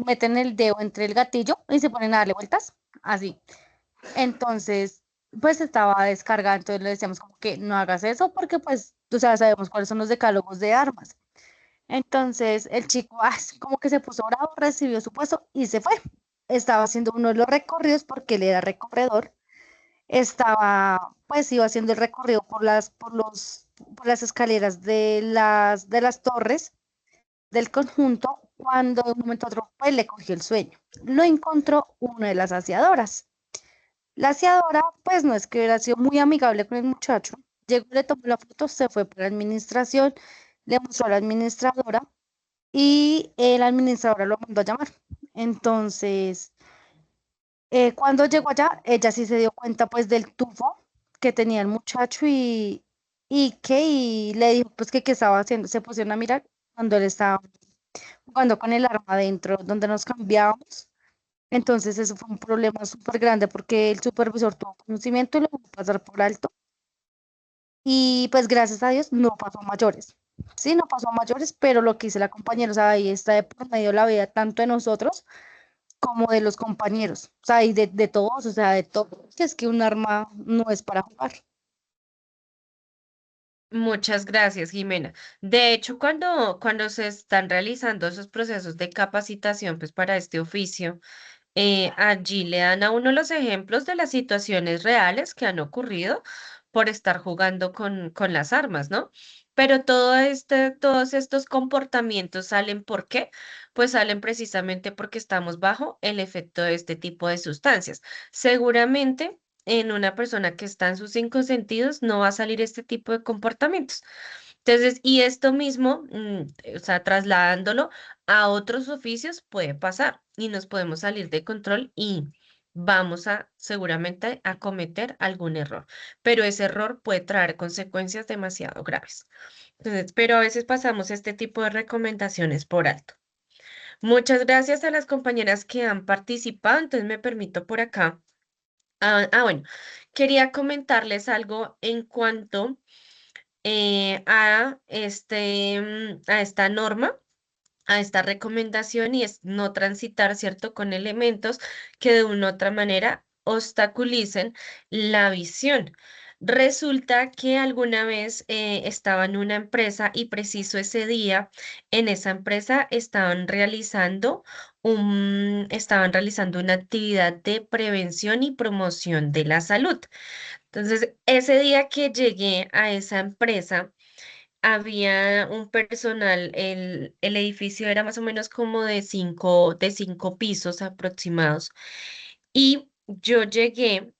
meten el dedo entre el gatillo y se ponen a darle vueltas, así. Entonces, pues estaba descargada, entonces le decíamos como que no hagas eso porque pues, o sea, sabemos cuáles son los decálogos de armas. Entonces, el chico, como que se puso bravo, recibió su puesto y se fue. Estaba haciendo uno de los recorridos porque él era recorredor. Estaba, pues, iba haciendo el recorrido por las escaleras de las torres del conjunto cuando de un momento a otro, pues, le cogió el sueño. Lo encontró una de las aseadoras. La aseadora, pues no es que hubiera sido muy amigable con el muchacho. Llegó, le tomó la foto, se fue por la administración, le mostró a la administradora y la administradora lo mandó a llamar. Entonces, cuando llegó allá, ella sí se dio cuenta pues del tufo que tenía el muchacho y le dijo pues que qué estaba haciendo. Se pusieron a mirar cuando él estaba jugando con el arma adentro donde nos cambiábamos. Entonces eso fue un problema súper grande porque el supervisor tuvo conocimiento y lo dejó pasar por alto. Y pues gracias a Dios no pasó a mayores. Sí, no pasó a mayores, pero lo que hice la compañera, o sea, ahí está de por medio la vida tanto de nosotros como de los compañeros, o sea, y de todos, o sea, de todos, que es que un arma no es para jugar. Muchas gracias, Jimena. De hecho, cuando se están realizando esos procesos de capacitación, pues para este oficio, allí le dan a uno los ejemplos de las situaciones reales que han ocurrido por estar jugando con las armas, ¿no? Pero todos estos comportamientos salen ¿por qué? Pues salen precisamente porque estamos bajo el efecto de este tipo de sustancias. Seguramente en una persona que está en sus cinco sentidos no va a salir este tipo de comportamientos. Entonces, y esto mismo, o sea, trasladándolo a otros oficios puede pasar y nos podemos salir de control y vamos a seguramente a cometer algún error, pero ese error puede traer consecuencias demasiado graves. Entonces, pero a veces pasamos este tipo de recomendaciones por alto. Muchas gracias a las compañeras que han participado, entonces me permito por acá. Bueno, quería comentarles algo en cuanto a esta norma, a esta recomendación y es no transitar, ¿cierto?, con elementos que de una u otra manera obstaculicen la visión. Resulta que alguna vez estaba en una empresa y preciso ese día en esa empresa estaban realizando una actividad de prevención y promoción de la salud. Entonces, ese día que llegué a esa empresa, había un personal, el edificio era más o menos como de cinco pisos aproximados. Y yo llegué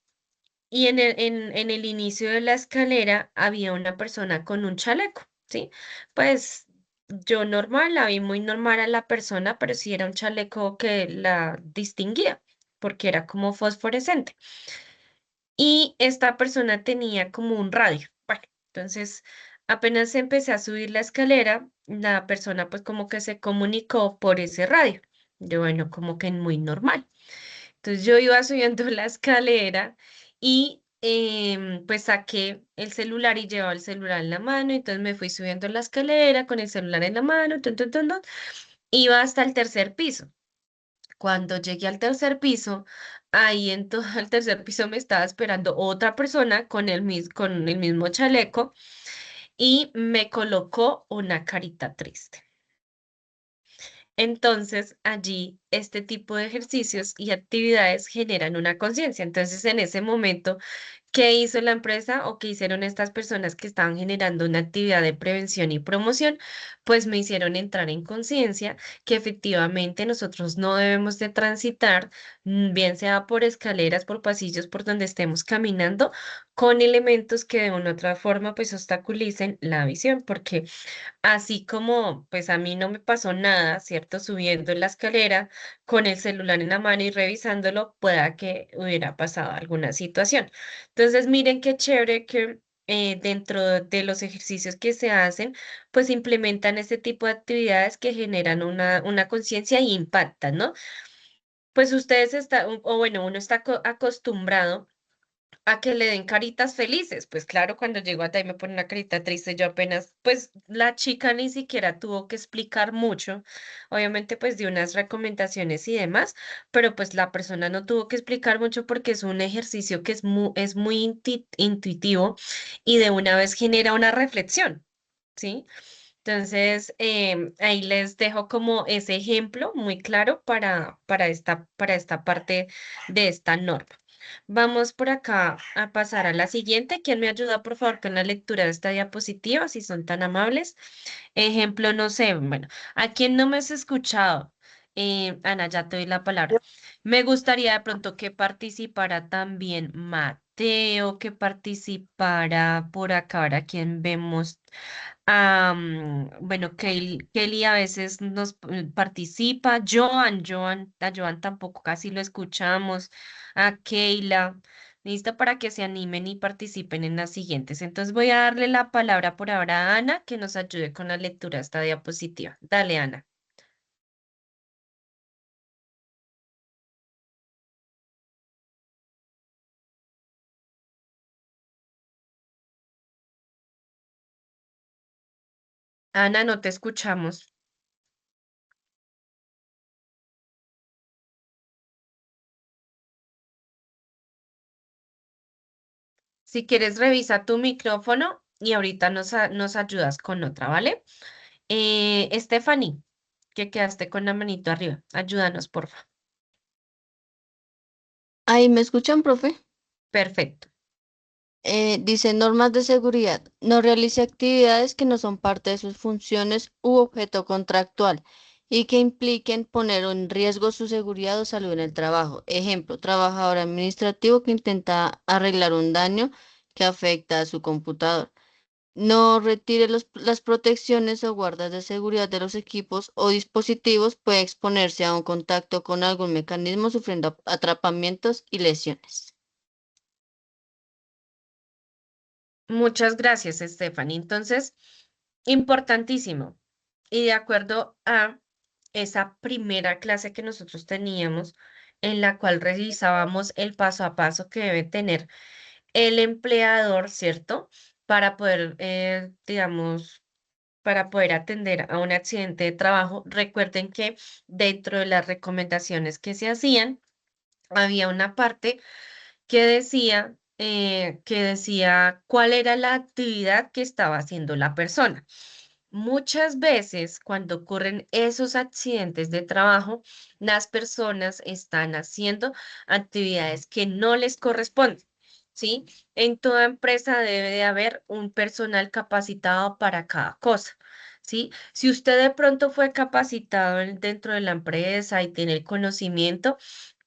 y en el inicio de la escalera había una persona con un chaleco, ¿sí? Pues yo normal, la vi muy normal a la persona, pero sí era un chaleco que la distinguía, porque era como fosforescente. Y esta persona tenía como un radio. Bueno, entonces Apenas empecé a subir la escalera, la persona pues como que se comunicó por ese radio. Yo, bueno, como que muy normal. Entonces yo iba subiendo la escalera y pues saqué el celular y llevaba el celular en la mano. Entonces me fui subiendo la escalera con el celular en la mano. Tun. Iba hasta el tercer piso. Cuando llegué al tercer piso, ahí en todo el tercer piso me estaba esperando otra persona con el mismo chaleco y me colocó una carita triste. Entonces, allí este tipo de ejercicios y actividades generan una conciencia. Entonces, en ese momento, ¿qué hizo la empresa o qué hicieron estas personas que estaban generando una actividad de prevención y promoción? Pues me hicieron entrar en conciencia que efectivamente nosotros no debemos de transitar, bien sea por escaleras, por pasillos, por donde estemos caminando, con elementos que de una u otra forma pues obstaculicen la visión, porque así como pues a mí no me pasó nada, ¿cierto? Subiendo en la escalera con el celular en la mano y revisándolo, pueda que hubiera pasado alguna situación. Entonces, miren qué chévere que dentro de los ejercicios que se hacen, pues implementan este tipo de actividades que generan una conciencia y impactan, ¿no? Pues ustedes están, o bueno, uno está acostumbrado a que le den caritas felices. Pues claro, cuando llego allá y me pone una carita triste, yo apenas, pues la chica ni siquiera tuvo que explicar mucho. Obviamente, pues dio unas recomendaciones y demás, pero pues la persona no tuvo que explicar mucho porque es un ejercicio que es muy intuitivo y de una vez genera una reflexión, ¿sí? Entonces, ahí les dejo como ese ejemplo muy claro para esta parte de esta norma. Vamos por acá a pasar a la siguiente. ¿Quién me ayuda, por favor, con la lectura de esta diapositiva, si son tan amables? Ejemplo, no sé, bueno, ¿a quién no me has escuchado? Ana, ya te doy la palabra. Me gustaría de pronto que participara también Mateo, que participara por acá, ahora quién vemos. Bueno, Kelly a veces nos participa, a Joan tampoco casi lo escuchamos, a Keila, listo para que se animen y participen en las siguientes. Entonces voy a darle la palabra por ahora a Ana, que nos ayude con la lectura de esta diapositiva. Dale, Ana. Ana, no te escuchamos. Si quieres, revisa tu micrófono y ahorita nos ayudas con otra, ¿vale? Stephanie, que quedaste con la manito arriba. Ayúdanos, porfa. Ahí me escuchan, profe. Perfecto. Dice normas de seguridad. No realice actividades que no son parte de sus funciones u objeto contractual y que impliquen poner en riesgo su seguridad o salud en el trabajo. Ejemplo, trabajador administrativo que intenta arreglar un daño que afecta a su computador. No retire las protecciones o guardas de seguridad de los equipos o dispositivos. Puede exponerse a un contacto con algún mecanismo sufriendo atrapamientos y lesiones. Muchas gracias, Stephanie. Entonces, importantísimo. Y de acuerdo a esa primera clase que nosotros teníamos, en la cual revisábamos el paso a paso que debe tener el empleador, ¿cierto? Para poder, digamos, para poder atender a un accidente de trabajo. Recuerden que dentro de las recomendaciones que se hacían, había una parte que decía cuál era la actividad que estaba haciendo la persona. Muchas veces cuando ocurren esos accidentes de trabajo, las personas están haciendo actividades que no les corresponden, ¿sí? En toda empresa debe de haber un personal capacitado para cada cosa, ¿sí? Si usted de pronto fue capacitado dentro de la empresa y tiene el conocimiento,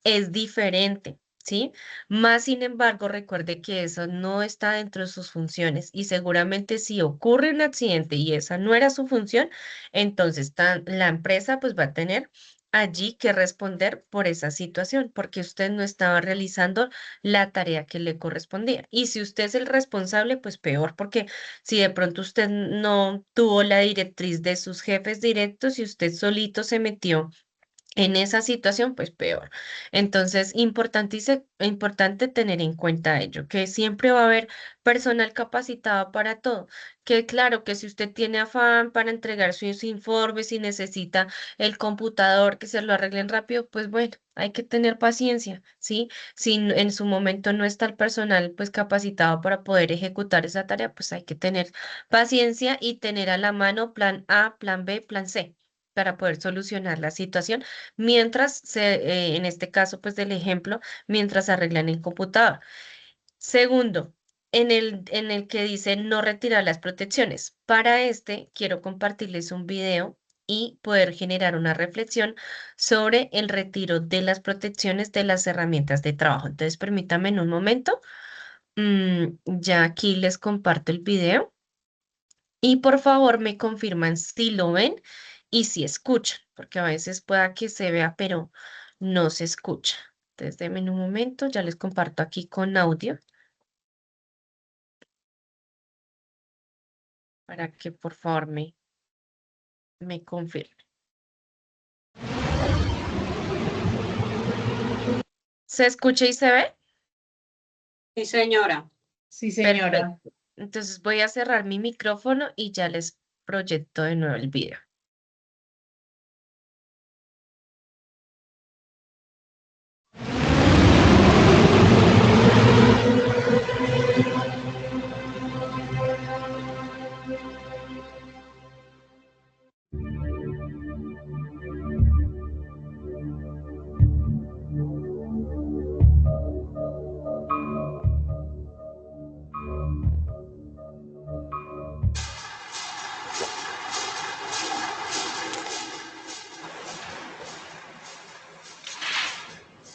es diferente. ¿Sí? Más sin embargo, recuerde que eso no está dentro de sus funciones y seguramente si ocurre un accidente y esa no era su función, entonces la empresa pues va a tener allí que responder por esa situación, porque usted no estaba realizando la tarea que le correspondía. Y si usted es el responsable, pues peor, porque si de pronto usted no tuvo la directriz de sus jefes directos y usted solito se metió en esa situación, pues peor. Entonces, importante tener en cuenta ello, que siempre va a haber personal capacitado para todo. Que claro, que si usted tiene afán para entregar sus informes y necesita el computador que se lo arreglen rápido, pues bueno, hay que tener paciencia, ¿sí? Si en su momento no está el personal pues capacitado para poder ejecutar esa tarea, pues hay que tener paciencia y tener a la mano plan A, plan B, plan C para poder solucionar la situación mientras en este caso, pues del ejemplo, mientras arreglan el computador. Segundo, en el que dice no retirar las protecciones. Para este, quiero compartirles un video y poder generar una reflexión sobre el retiro de las protecciones de las herramientas de trabajo. Entonces, permítanme en un momento. Ya aquí les comparto el video y por favor me confirman si lo ven y si escuchan, porque a veces pueda que se vea, pero no se escucha. Entonces, denme un momento, ya les comparto aquí con audio para que por favor me confirmen. ¿Se escucha y se ve? Sí, señora. Sí, señora. Perfecto. Entonces voy a cerrar mi micrófono y ya les proyecto de nuevo el video.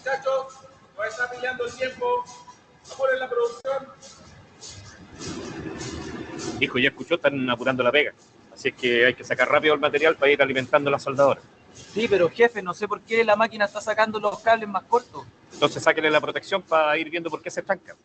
Muchachos, no está pillando el tiempo. Apuren la producción. Hijo, ya escuchó, están apurando la pega. Así es que hay que sacar rápido el material para ir alimentando a las soldadoras. Sí, pero jefe, no sé por qué la máquina está sacando los cables más cortos. Entonces sáquenle la protección para ir viendo por qué se estanca.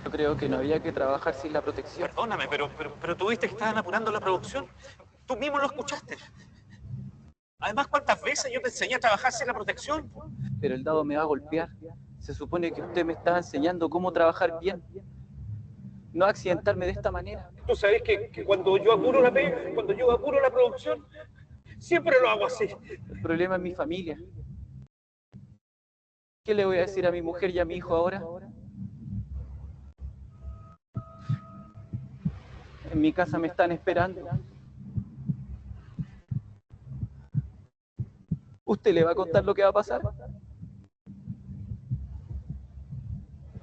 Yo creo que no había que trabajar sin la protección. Perdóname, pero tú viste que estaban apurando la producción. Tú mismo lo escuchaste. Además, ¿cuántas veces yo te enseñé a trabajar sin la protección? Pero el dado me va a golpear. Se supone que usted me está enseñando cómo trabajar bien. No accidentarme de esta manera. Tú sabes que cuando yo apuro la pega, cuando yo apuro la producción, siempre lo hago así. El problema es mi familia. ¿Qué le voy a decir a mi mujer y a mi hijo ahora? En mi casa me están esperando. ¿Usted le va a contar lo que va a pasar?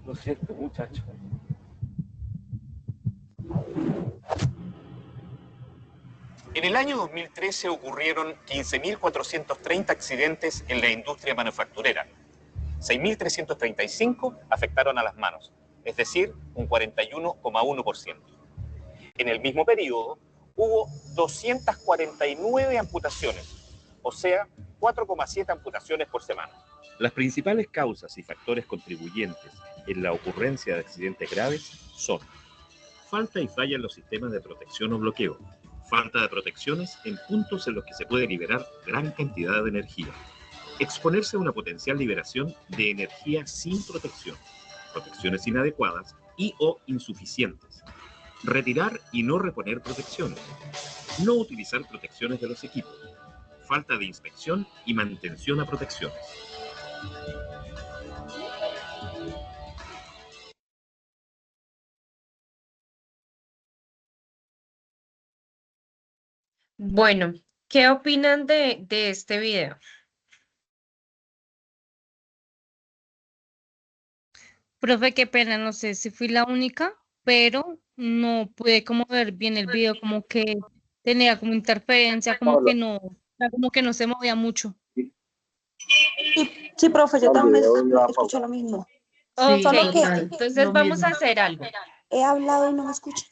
Lo siento, muchacho. En el año 2013 ocurrieron 15.430 accidentes en la industria manufacturera. 6.335 afectaron a las manos, es decir, un 41,1%. En el mismo periodo hubo 249 amputaciones, o sea, 4,7 amputaciones por semana. Las principales causas y factores contribuyentes en la ocurrencia de accidentes graves son falta y falla en los sistemas de protección o bloqueo, falta de protecciones en puntos en los que se puede liberar gran cantidad de energía, exponerse a una potencial liberación de energía sin protección, protecciones inadecuadas y o insuficientes, retirar y no reponer protecciones, no utilizar protecciones de los equipos, falta de inspección y mantención a protecciones. Bueno, ¿qué opinan de este video? Profe, qué pena, no sé si fui la única, pero no pude como ver bien el video, como que tenía como interferencia, como que no se movía mucho. Sí, profe, yo también escucho lo mismo. Ok, Solo que listo. Entonces vamos a hacer algo. he hablado y no me escuchan.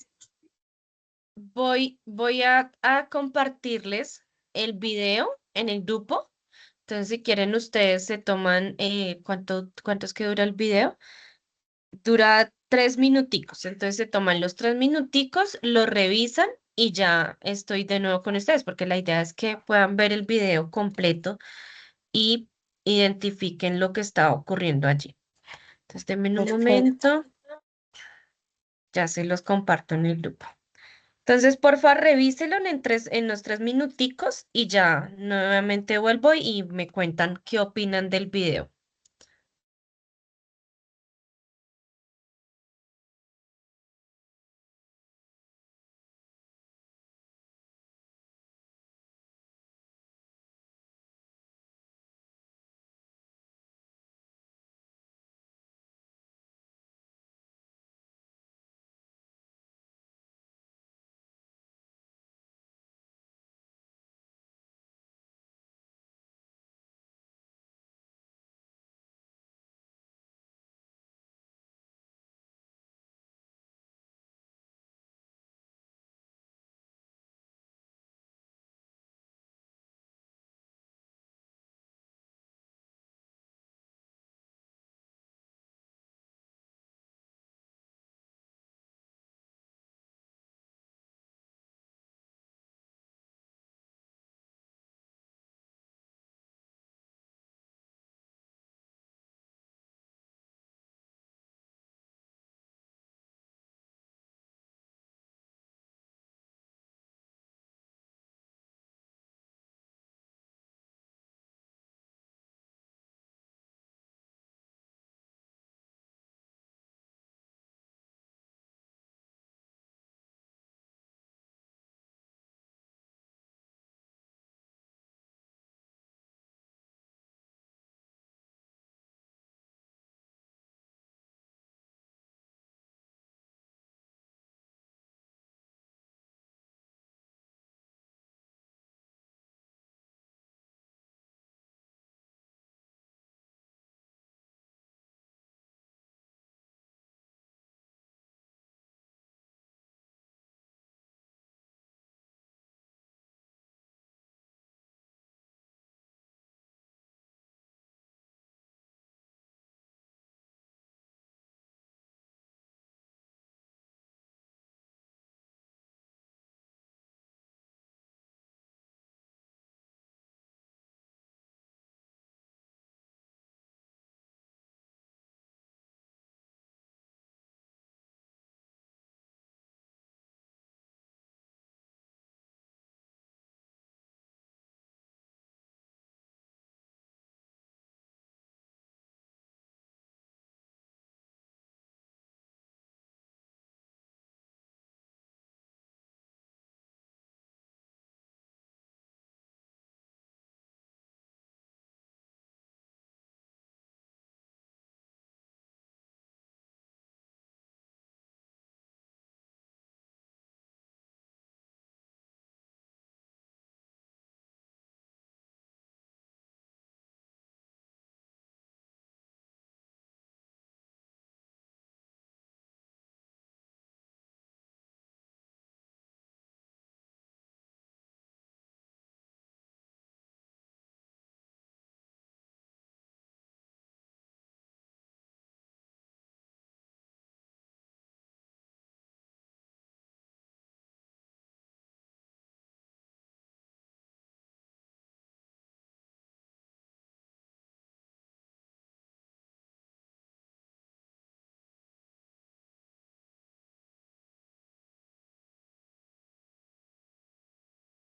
Voy a compartirles el video en el grupo. Entonces, si quieren, ustedes se toman, ¿cuánto es que dura el video? Dura 3 minuticos. Entonces se toman los 3 minuticos, lo revisan y ya estoy de nuevo con ustedes, porque la idea es que puedan ver el video completo y identifiquen lo que está ocurriendo allí. Entonces, denme un Perfecto. momento, ya se los comparto en el grupo. Entonces, porfa, revíselo en los 3 minuticos y ya nuevamente vuelvo y me cuentan qué opinan del video.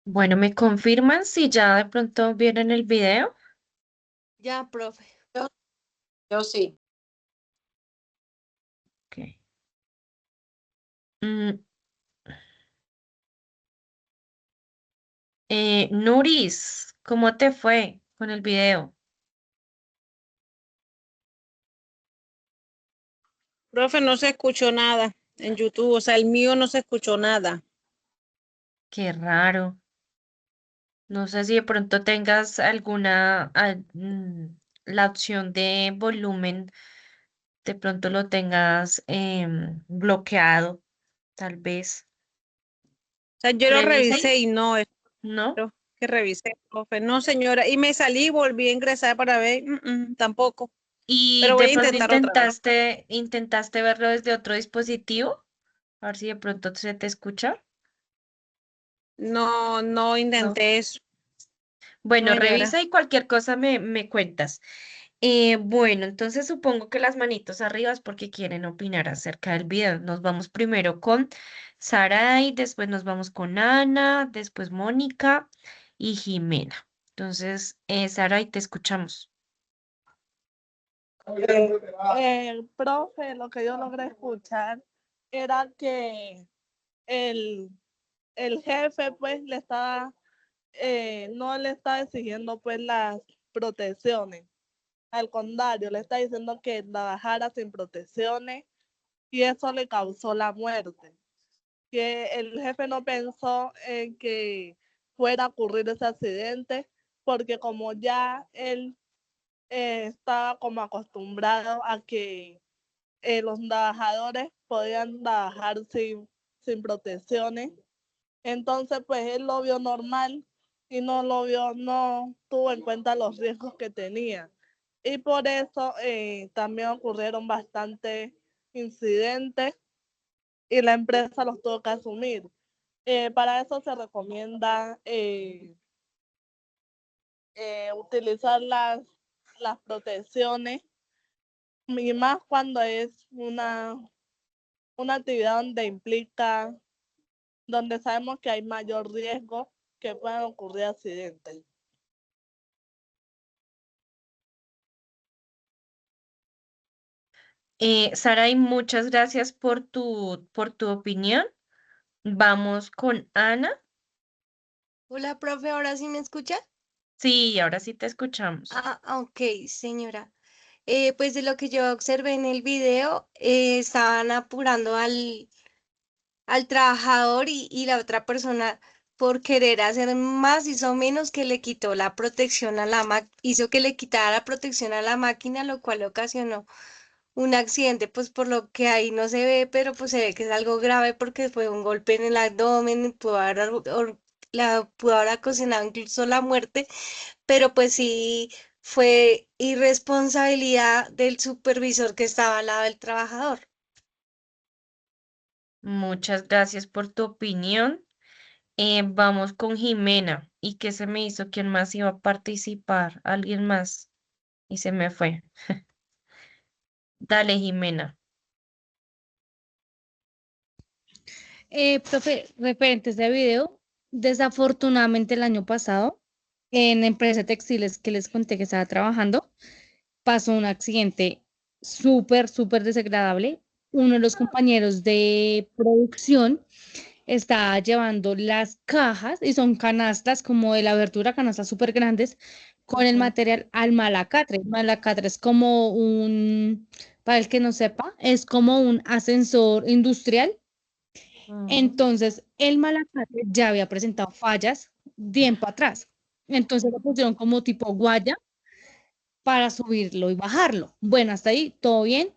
Bueno, ¿me confirman si ya de pronto vieron el video? Ya, profe. Yo sí. Ok. Mm, Nuris, ¿cómo te fue con el video? Profe, no se escuchó nada en YouTube, o sea, el mío no se escuchó nada. Qué raro. No sé si de pronto tengas la opción de volumen, de pronto lo tengas bloqueado, tal vez. O sea, yo lo Revisa revisé y no, ¿no? espero que revisé, profe. No, señora, y me salí y volví a ingresar para ver, tampoco. Y Pero voy de a pronto intentar otra vez. intentaste verlo desde otro dispositivo, a ver si de pronto se te escucha. No, no No. intenté eso, no, Bueno, señora. revisa y cualquier cosa me cuentas. Bueno, entonces supongo que las manitos arriba es porque quieren opinar acerca del video. Nos vamos primero con Saray, después nos vamos con Ana, después Mónica y Jimena. Entonces, Saray, te escuchamos. Profe, lo que yo logré escuchar era que el, el jefe pues no le está exigiendo pues las protecciones. Al contrario, le está diciendo que trabajara sin protecciones y eso le causó la muerte. Que el jefe no pensó en que fuera a ocurrir ese accidente porque como ya él estaba como acostumbrado a que los trabajadores podían trabajar sin protecciones. Entonces, pues él lo vio normal y no tuvo en cuenta los riesgos que tenía. Y por eso también ocurrieron bastantes incidentes y la empresa los tuvo que asumir. Para eso se recomienda utilizar las protecciones y más cuando es una actividad donde sabemos que hay mayor riesgo que puedan ocurrir accidentes. Saray, muchas gracias por tu opinión. Vamos con Ana. Hola, profe, ¿ahora sí me escucha? Sí, ahora sí te escuchamos. Ok, señora. Pues de lo que yo observé en el video, estaban apurando al trabajador y la otra persona por querer hacer más hizo menos que le quitó la protección a la máquina, hizo que le quitara la protección a la máquina, lo cual ocasionó un accidente, pues por lo que ahí no se ve, pero pues se ve que es algo grave porque fue un golpe en el abdomen, pudo haber ocasionado incluso la muerte, pero pues sí fue irresponsabilidad del supervisor que estaba al lado del trabajador. Muchas gracias por tu opinión. Vamos con Jimena. ¿Y qué se me hizo? ¿Quién más iba a participar? ¿Alguien más? Y se me fue. Dale, Jimena. Profe, referente a este video, desafortunadamente el año pasado, en la empresa textiles que les conté que estaba trabajando, pasó un accidente súper desagradable. Uno de los compañeros de producción estaba llevando las cajas, y son canastas como de la abertura, canastas súper grandes, con el Ujú. material al malacatre. Malacatre es como para el que no sepa, es como un ascensor industrial. Ujú. Entonces, el malacate ya había presentado fallas tiempo atrás. Entonces lo pusieron como tipo guaya para subirlo y bajarlo. Bueno, hasta ahí todo bien.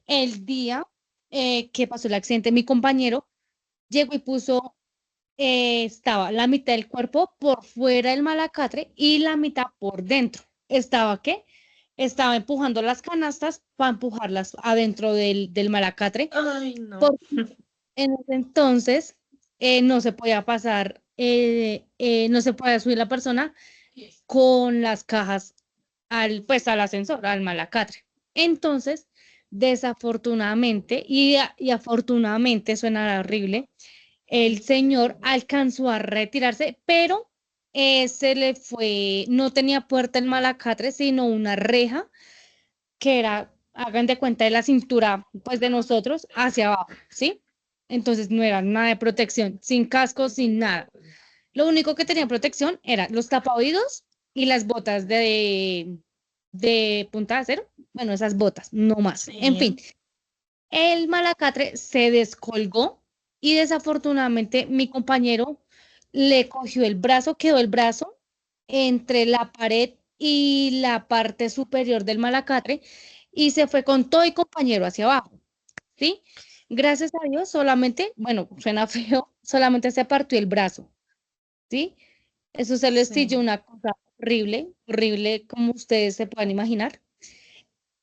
El día que pasó el accidente, mi compañero llegó y estaba la mitad del cuerpo por fuera del malacatre y la mitad por dentro. ¿Estaba qué? Estaba empujando las canastas para empujarlas adentro del malacatre. Ay, no. Porque en ese entonces no se podía pasar, no se podía subir la persona con las cajas pues al ascensor, al malacatre. Entonces, desafortunadamente y afortunadamente, suena horrible, el señor alcanzó a retirarse, pero se le fue, no tenía puerta el malacatre, sino una reja que era, hagan de cuenta, de la cintura, pues de nosotros hacia abajo, ¿sí? Entonces no era nada de protección, sin casco, sin nada. Lo único que tenía protección eran los tapaoídos y las botas de punta de acero. Bueno, esas botas, no más. En fin, Sí. el malacatre se descolgó y desafortunadamente mi compañero le cogió el brazo, quedó el brazo entre la pared y la parte superior del malacatre y se fue con todo y compañero hacia abajo, ¿sí? Gracias a Dios solamente, bueno, suena feo, solamente se partió el brazo, ¿sí? Eso se le estilló Sí. una cosa horrible, horrible como ustedes se puedan imaginar.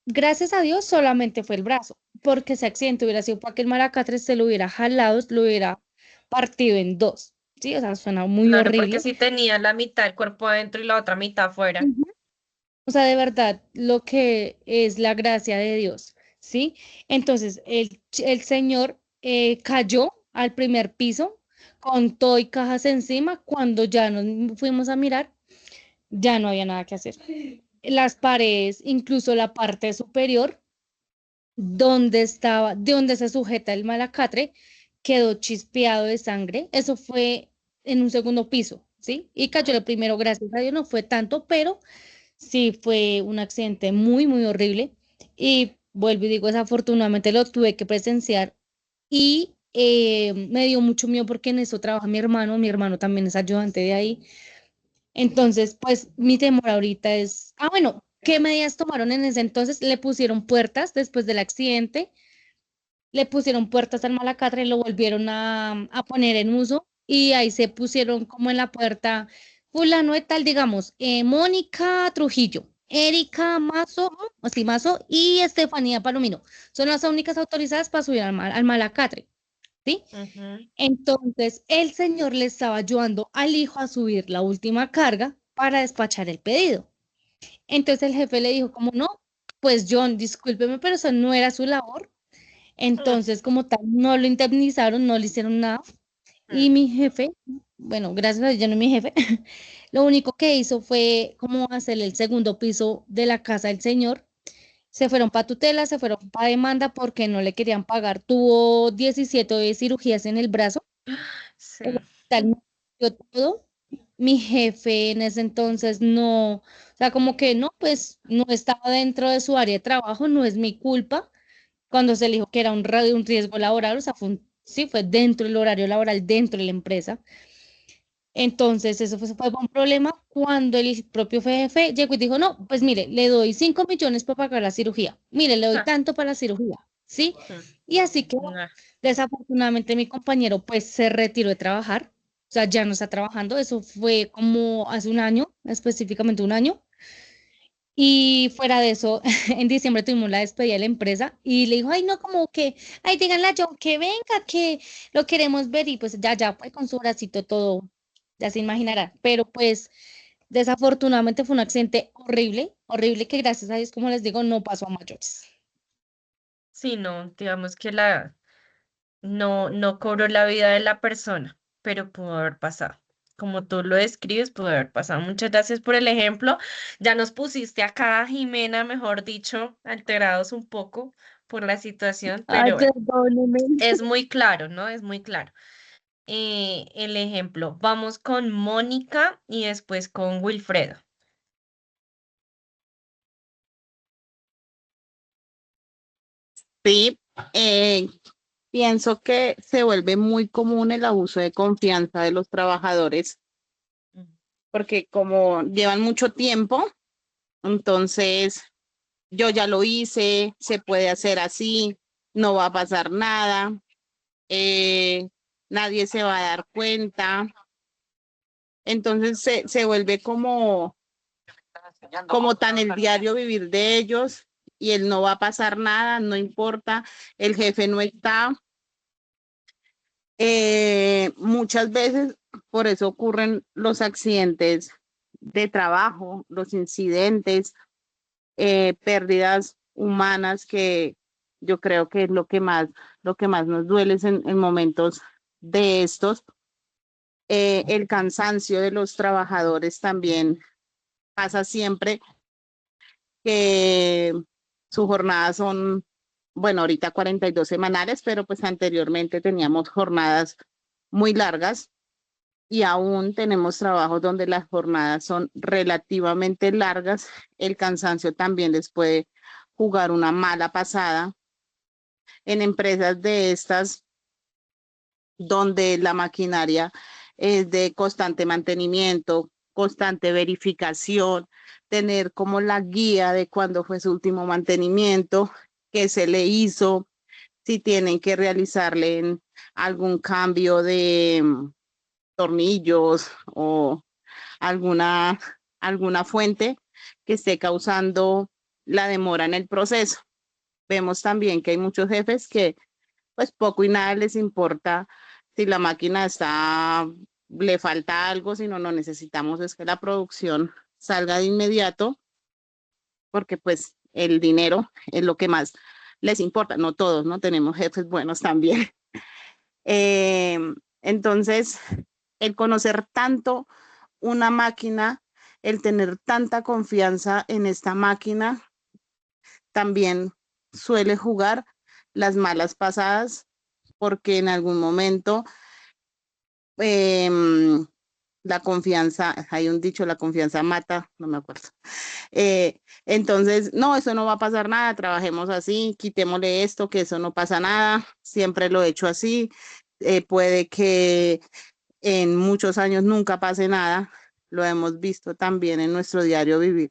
Gracias a Dios solamente fue el brazo, porque ese accidente hubiera sido para que el malacate se lo hubiera jalado, lo hubiera partido en dos. Sí, o sea, suena muy Claro, porque horrible. si tenía la mitad del cuerpo adentro y la otra mitad afuera. Ujú. O sea, de verdad, lo que es la gracia de Dios, ¿sí? Entonces, el señor cayó al primer piso con todo y cajas encima. Cuando ya nos fuimos a mirar, ya no había nada que hacer. Las paredes, incluso la parte superior, de donde se sujeta el malacatre, quedó chispeado de sangre. Eso fue en un segundo piso, ¿sí? Y cayó el primero, gracias a Dios, no fue tanto, pero sí fue un accidente muy, muy horrible. Y vuelvo y digo, desafortunadamente lo tuve que presenciar y me dio mucho miedo porque en eso trabaja mi hermano también es ayudante de ahí. Entonces, pues mi temor ahorita es, bueno, ¿qué medidas tomaron en ese entonces? Le pusieron puertas después del accidente, le pusieron puertas al malacatre, lo volvieron a poner en uso y ahí se pusieron como en la puerta fulano de tal, digamos, Mónica Trujillo, Erika Mazo, o sí, Mazo y Estefanía Palomino. Son las únicas autorizadas para subir al malacatre, ¿sí? Ujú. Entonces, el señor le estaba ayudando al hijo a subir la última carga para despachar el pedido. Entonces el jefe le dijo, como no, pues John, discúlpeme, pero eso no era su labor. Entonces, como tal, no lo indemnizaron, no le hicieron nada. Y mi jefe, bueno, gracias a Dios, ya no es mi jefe, lo único que hizo fue como hacerle el segundo piso de la casa del señor. Se fueron para tutela, se fueron para demanda porque no le querían pagar. Tuvo 17 cirugías en el brazo. El Sí. hospital me dio todo. Mi jefe en ese entonces no, o sea, como que no, pues no estaba dentro de su área de trabajo, no es mi culpa. Cuando se le dijo que era un riesgo laboral, o sea, sí, fue dentro del horario laboral, dentro de la empresa. Entonces, eso fue un problema cuando el propio jefe llegó y dijo, no, pues mire, le doy 5 millones para pagar la cirugía. Mire, le doy Ja. tanto para la cirugía, ¿sí? Mm. Y así que, Ah, desafortunadamente, mi compañero pues se retiró de trabajar, o sea, ya no está trabajando. Eso fue como hace un año, específicamente un año. Y fuera de eso, en diciembre tuvimos la despedida de la empresa y le dijo, ay, no, como que, ay, díganle a John que venga, que lo queremos ver. Y pues ya fue con su bracito todo, ya se imaginará. Pero pues desafortunadamente fue un accidente horrible, horrible que gracias a Dios, como les digo, no pasó a mayores. sí, no, digamos que no cobró la vida de la persona, pero pudo haber pasado. Como tú lo describes, pudo haber pasado. Muchas gracias por el ejemplo. Ya nos pusiste acá, Jimena, mejor dicho, alterados un poco por la situación, Ay, pero bueno, perdóneme. es muy claro, ¿no? Es muy claro. El ejemplo, vamos con Mónica y después con Wilfredo. Sí, pienso que se vuelve muy común el abuso de confianza de los trabajadores, porque como llevan mucho tiempo, entonces yo ya lo hice, se puede hacer así, no va a pasar nada, eh, nadie se va a dar cuenta. Entonces se vuelve como tan el diario vivir de ellos y él no va a pasar nada, no importa, el jefe no está. Muchas veces por eso ocurren los accidentes de trabajo, los incidentes, pérdidas humanas que yo creo que es lo que más nos duele en momentos de estos. El cansancio de los trabajadores también pasa siempre que su jornada son, bueno, ahorita 42 semanales, pero pues anteriormente teníamos jornadas muy largas y aún tenemos trabajos donde las jornadas son relativamente largas. El cansancio también les puede jugar una mala pasada. En empresas de estas, donde la maquinaria es de constante mantenimiento, constante verificación, tener como la guía de cuándo fue su último mantenimiento, qué se le hizo, si tienen que realizarle algún cambio de tornillos o alguna fuente que esté causando la demora en el proceso. Vemos también que hay muchos jefes que pues poco y nada les importa si la máquina le falta algo, sino no necesitamos es que la producción salga de inmediato, porque pues el dinero es lo que más les importa. No todos, ¿no? Tenemos jefes buenos también. Entonces, el conocer tanto una máquina, el tener tanta confianza en esta máquina, también suele jugar las malas pasadas, porque en algún momento la confianza, hay un dicho, la confianza mata, no me acuerdo. Entonces, no, eso no va a pasar nada, trabajemos así, quitémosle esto, que eso no pasa nada, siempre lo he hecho así, puede que en muchos años nunca pase nada, lo hemos visto también en nuestro diario vivir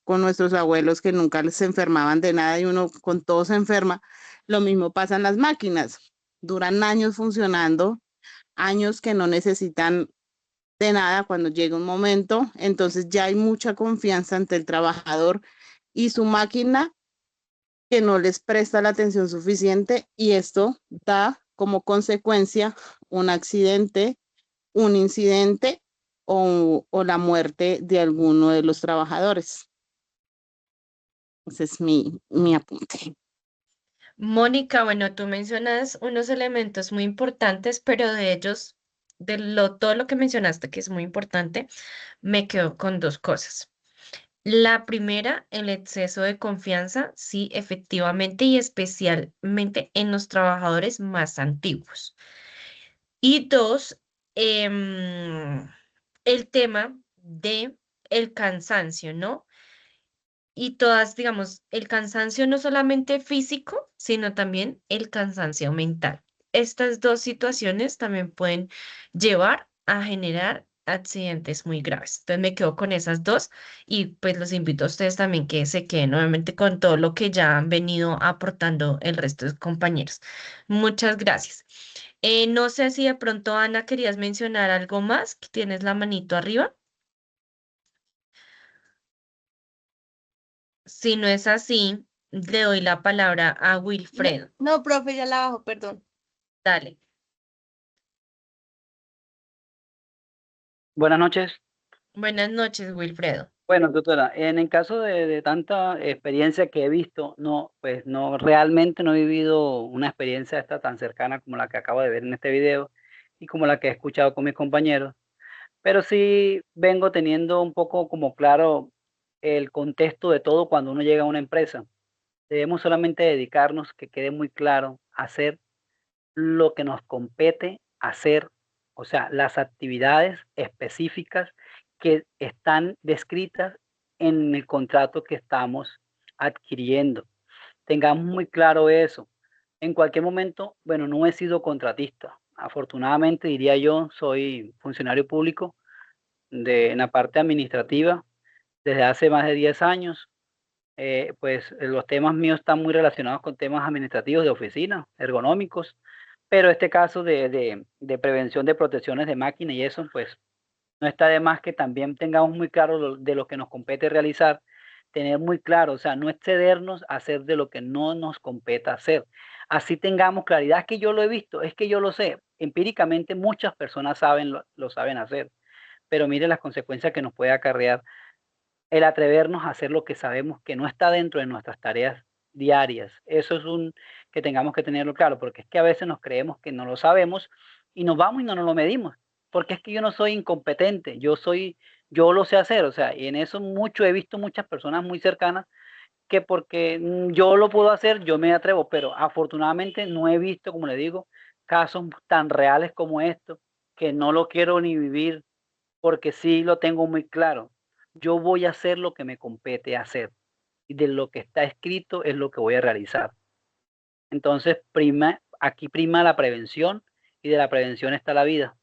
con nuestros abuelos que nunca se enfermaban de nada y uno con todo se enferma. Lo mismo pasa en las máquinas, duran años funcionando, años que no necesitan de nada cuando llega un momento, entonces ya hay mucha confianza ante el trabajador y su máquina que no les presta la atención suficiente y esto da como consecuencia un accidente, un incidente o la muerte de alguno de los trabajadores. Ese es mi apunte. Mónica, bueno, tú mencionas unos elementos muy importantes, pero de ellos, todo lo que mencionaste que es muy importante, me quedo con dos cosas. La primera, el exceso de confianza, sí, efectivamente, y especialmente en los trabajadores más antiguos. Y dos, el tema de el cansancio, ¿no? Y todas, digamos, el cansancio no solamente físico, sino también el cansancio mental. Estas dos situaciones también pueden llevar a generar accidentes muy graves. Entonces me quedo con esas dos y pues los invito a ustedes también que se queden nuevamente con todo lo que ya han venido aportando el resto de compañeros. Muchas gracias. No sé si de pronto, Ana, querías mencionar algo más, que tienes la manito arriba. Si no es así, le doy la palabra a No, Wilfredo. no, profe, ya la bajo, perdón. Dale. Buenas noches. Buenas noches, Wilfredo. Bueno, doctora, en el caso de tanta experiencia que he visto, no, pues no, realmente no he vivido una experiencia esta tan cercana como la que acabo de ver en este video y como la que he escuchado con mis compañeros, pero sí vengo teniendo un poco como claro el contexto de todo cuando uno llega a una empresa. Debemos solamente dedicarnos, que quede muy claro, a hacer lo que nos compete hacer, o sea, las actividades específicas que están descritas en el contrato que estamos adquiriendo. Tengamos muy claro eso. En cualquier momento, bueno, no he sido contratista. Afortunadamente, diría yo, soy funcionario público en la parte administrativa desde hace más de 10 años. Pues los temas míos están muy relacionados con temas administrativos de oficina, ergonómicos, pero este caso de prevención de protecciones de máquina y eso, pues no está de más que también tengamos muy claro de lo que nos compete realizar, tener muy claro, o sea, no excedernos a hacer de lo que no nos compete hacer. Así tengamos claridad, es que yo lo he visto, es que yo lo sé. Empíricamente muchas personas lo saben hacer, pero mire las consecuencias que nos puede acarrear el atrevernos a hacer lo que sabemos que no está dentro de nuestras tareas diarias. Eso es que tengamos que tenerlo claro, porque es que a veces nos creemos que no lo sabemos y nos vamos y no nos lo medimos, porque es que yo no soy incompetente, yo lo sé hacer, o sea, y en eso he visto muchas personas muy cercanas que porque yo lo puedo hacer, yo me atrevo, pero afortunadamente no he visto, como le digo, casos tan reales como estos que no lo quiero ni vivir, porque sí lo tengo muy claro. Yo voy a hacer lo que me compete hacer y de lo que está escrito es lo que voy a realizar. Entonces, aquí prima la prevención y de la prevención está la vida.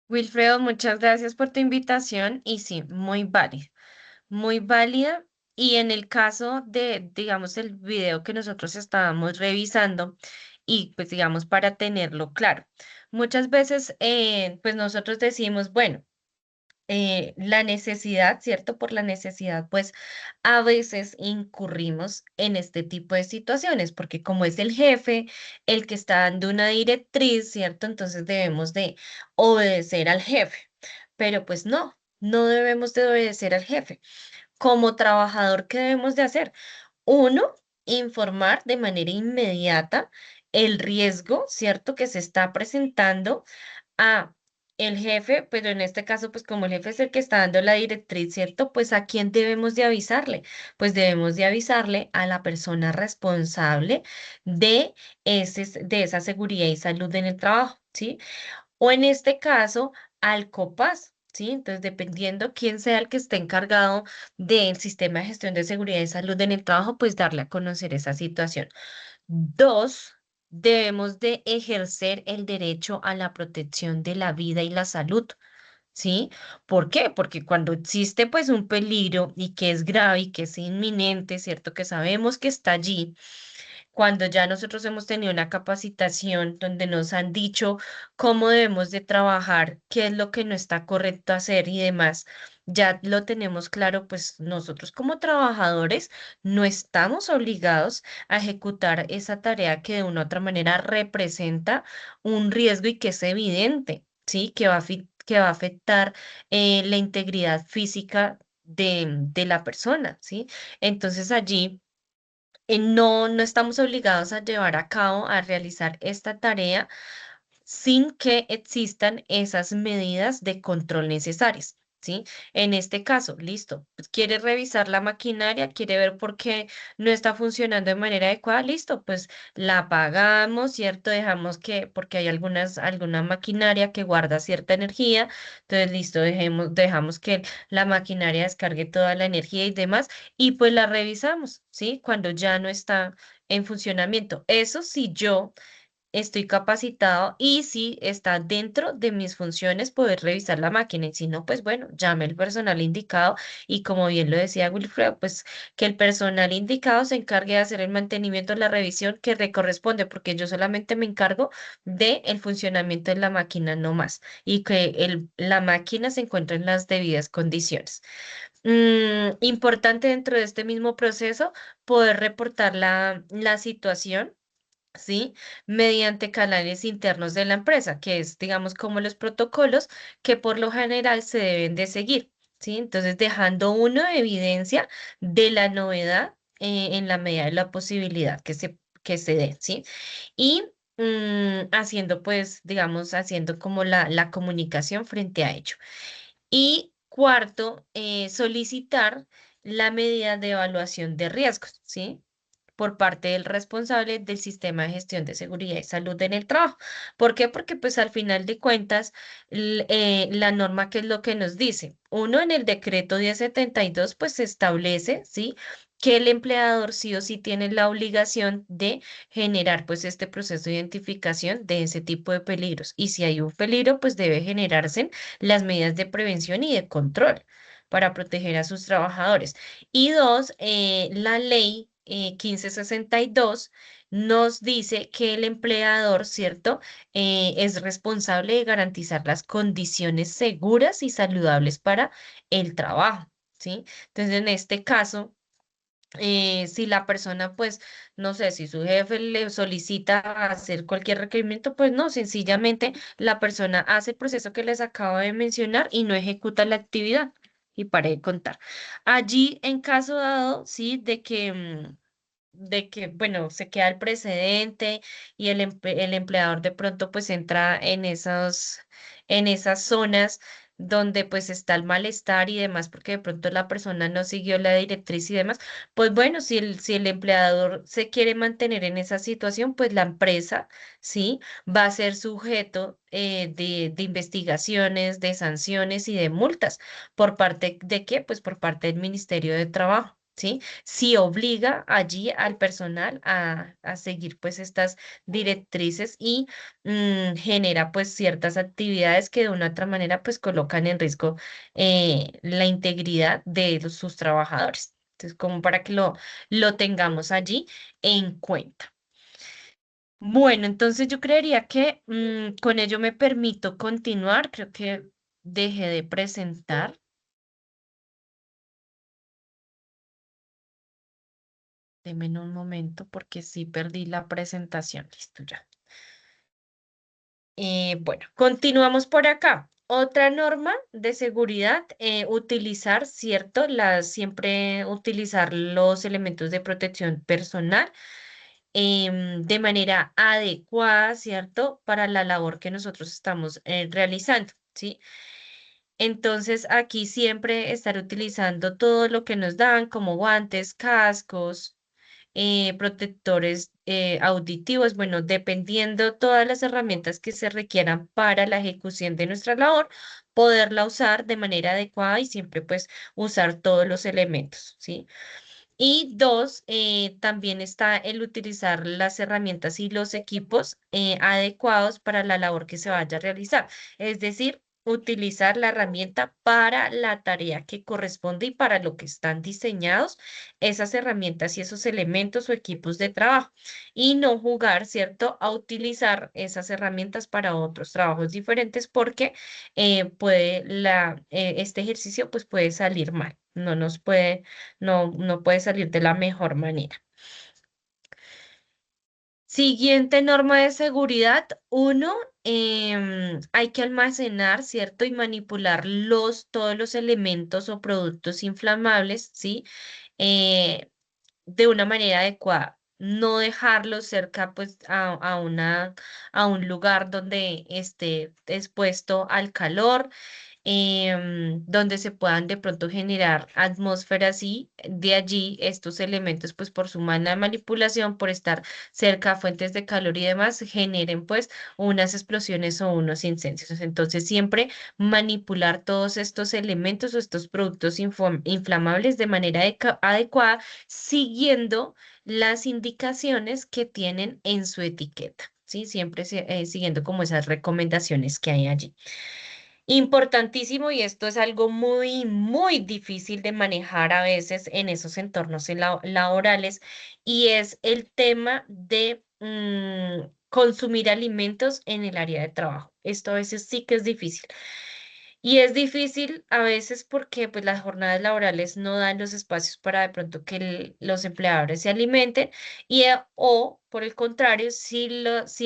Wilfredo, muchas gracias por tu invitación y sí, muy válida. Y en el caso de, digamos, el video que nosotros estábamos revisando y pues digamos para tenerlo claro, muchas veces pues nosotros decimos, bueno, la necesidad, ¿cierto? Por la necesidad, pues a veces incurrimos en este tipo de situaciones, porque como es el jefe el que está dando una directriz, ¿cierto? Entonces debemos de obedecer al jefe, pero pues no, no debemos de obedecer al jefe. Como trabajador, ¿qué debemos de hacer? Uno, informar de manera inmediata el riesgo, ¿cierto? Que se está presentando a el jefe, pero en este caso, pues como el jefe es el que está dando la directriz, ¿cierto? Pues ¿a quién debemos de avisarle? Pues debemos de avisarle a la persona responsable de, de esa seguridad y salud en el trabajo, ¿sí? O en este caso, al COPAS, ¿sí? Entonces, dependiendo quién sea el que esté encargado del sistema de gestión de seguridad y salud en el trabajo, pues darle a conocer esa situación. Dos, debemos de ejercer el derecho a la protección de la vida y la salud. ¿Sí? ¿Por qué? Porque cuando existe pues un peligro y que es grave y que es inminente, ¿cierto? Que sabemos que está allí, cuando ya nosotros hemos tenido una capacitación donde nos han dicho cómo debemos de trabajar, qué es lo que no está correcto hacer y demás, ya lo tenemos claro, pues nosotros como trabajadores no estamos obligados a ejecutar esa tarea que de una u otra manera representa un riesgo y que es evidente, ¿sí? Que va a afectar la integridad física de la persona, ¿sí? Entonces allí no estamos obligados a llevar a cabo, a realizar esta tarea sin que existan esas medidas de control necesarias, ¿sí? En este caso, listo, pues, quiere revisar la maquinaria, quiere ver por qué no está funcionando de manera adecuada, listo, pues la apagamos, ¿cierto? Dejamos que, porque hay alguna maquinaria que guarda cierta energía, entonces, listo, dejamos que la maquinaria descargue toda la energía y demás, y pues la revisamos, ¿sí? Cuando ya no está en funcionamiento. Eso sí, yo estoy capacitado y si está dentro de mis funciones poder revisar la máquina y si no, pues bueno, llame el personal indicado y como bien lo decía Wilfredo, pues que el personal indicado se encargue de hacer el mantenimiento, la revisión que le corresponde, porque yo solamente me encargo de el funcionamiento de la máquina, no más, y que la máquina se encuentre en las debidas condiciones. Importante dentro de este mismo proceso poder reportar la situación, ¿sí? Mediante canales internos de la empresa, que es, digamos, como los protocolos que por lo general se deben de seguir, ¿sí? Entonces, dejando uno de evidencia de la novedad en la medida de la posibilidad que se dé, ¿sí? Y haciendo, pues, digamos, haciendo como la comunicación frente a ello. Y cuarto, solicitar la medida de evaluación de riesgos, ¿sí? Por parte del responsable del sistema de gestión de seguridad y salud en el trabajo. ¿Por qué? Porque pues al final de cuentas la norma, ¿qué es lo que nos dice? Uno, en el decreto 1072 pues se establece, ¿sí? Que el empleador sí o sí tiene la obligación de generar pues este proceso de identificación de ese tipo de peligros. Y si hay un peligro, pues debe generarse las medidas de prevención y de control para proteger a sus trabajadores. Y dos, la ley 1562 nos dice que el empleador, ¿cierto? Es responsable de garantizar las condiciones seguras y saludables para el trabajo, ¿sí? Entonces, en este caso, si la persona, pues, no sé, si su jefe le solicita hacer cualquier requerimiento, pues no, sencillamente la persona hace el proceso que les acabo de mencionar y no ejecuta la actividad. Y para de contar. Allí, en caso dado, sí, de que, bueno, se queda el precedente y el empleador de pronto pues entra en esas zonas donde pues está el malestar y demás, porque de pronto la persona no siguió la directriz y demás, pues bueno, si el empleador se quiere mantener en esa situación, pues la empresa, ¿sí? Va a ser sujeto de investigaciones, de sanciones y de multas. ¿Por parte de qué? Pues por parte del Ministerio de Trabajo. ¿Sí? Si obliga allí al personal a seguir pues estas directrices y genera pues ciertas actividades que de una u otra manera pues colocan en riesgo la integridad de sus trabajadores. Entonces, como para que lo tengamos allí en cuenta. Bueno, entonces yo creería que con ello me permito continuar. Creo que dejé de presentar. Deme un momento porque sí perdí la presentación. Listo, ya. Bueno, continuamos por acá. Otra norma de seguridad, utilizar, ¿cierto? Siempre utilizar los elementos de protección personal de manera adecuada, ¿cierto? Para la labor que nosotros estamos realizando, ¿sí? Entonces, aquí siempre estar utilizando todo lo que nos dan, como guantes, cascos, protectores auditivos, bueno, dependiendo todas las herramientas que se requieran para la ejecución de nuestra labor, poderla usar de manera adecuada y siempre pues usar todos los elementos, ¿sí? Y dos, también está el utilizar las herramientas y los equipos adecuados para la labor que se vaya a realizar. Es decir, utilizar la herramienta para la tarea que corresponde y para lo que están diseñados esas herramientas y esos elementos o equipos de trabajo. Y no jugar, ¿cierto? A utilizar esas herramientas para otros trabajos diferentes porque este ejercicio pues puede salir mal. No puede salir de la mejor manera. Siguiente norma de seguridad. Uno, hay que almacenar, ¿cierto? Y manipular todos los elementos o productos inflamables, ¿sí? Eh, de una manera adecuada. No dejarlos cerca, pues, a un lugar donde esté expuesto al calor donde se puedan de pronto generar atmósferas y de allí estos elementos, pues por su mala manipulación, por estar cerca a fuentes de calor y demás, generen pues unas explosiones o unos incendios. Entonces siempre manipular todos estos elementos o estos productos inflamables de manera adecuada, siguiendo las indicaciones que tienen en su etiqueta. ¿Sí? Siempre siguiendo como esas recomendaciones que hay allí. Importantísimo, y esto es algo muy, muy difícil de manejar a veces en esos entornos laborales, y es el tema de consumir alimentos en el área de trabajo. Esto a veces sí que es difícil. Y es difícil a veces porque pues, las jornadas laborales no dan los espacios para de pronto que los empleadores se alimenten o por el contrario, si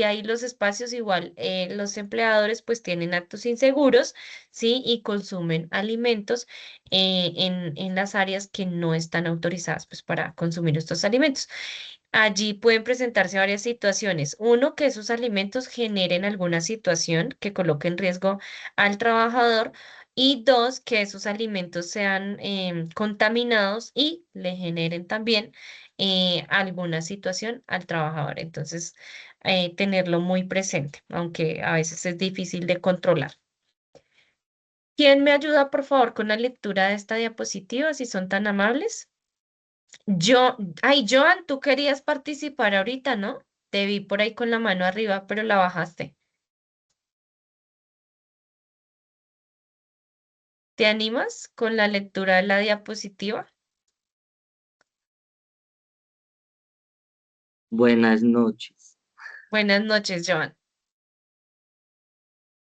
hay los espacios igual, los empleadores pues tienen actos inseguros, ¿sí? Y consumen alimentos en las áreas que no están autorizadas pues para consumir estos alimentos. Allí pueden presentarse varias situaciones. Uno, que esos alimentos generen alguna situación que coloque en riesgo al trabajador. Y dos, que esos alimentos sean contaminados y le generen también alguna situación al trabajador. Entonces, tenerlo muy presente, aunque a veces es difícil de controlar. ¿Quién me ayuda, por favor, con la lectura de esta diapositiva, si son tan amables? Joan, tú querías participar ahorita, ¿no? Te vi por ahí con la mano arriba, pero la bajaste. ¿Te animas con la lectura de la diapositiva? Buenas noches. Buenas noches, Joan.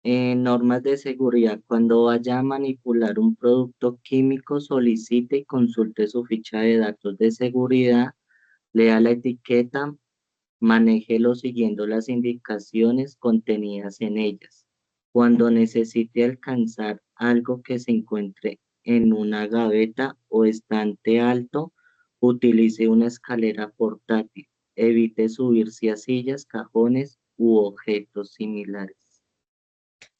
Normas de seguridad. Cuando vaya a manipular un producto químico, solicite y consulte su ficha de datos de seguridad, lea la etiqueta, manéjelo siguiendo las indicaciones contenidas en ellas. Cuando necesite alcanzar algo que se encuentre en una gaveta o estante alto, utilice una escalera portátil. Evite subirse a sillas, cajones u objetos similares.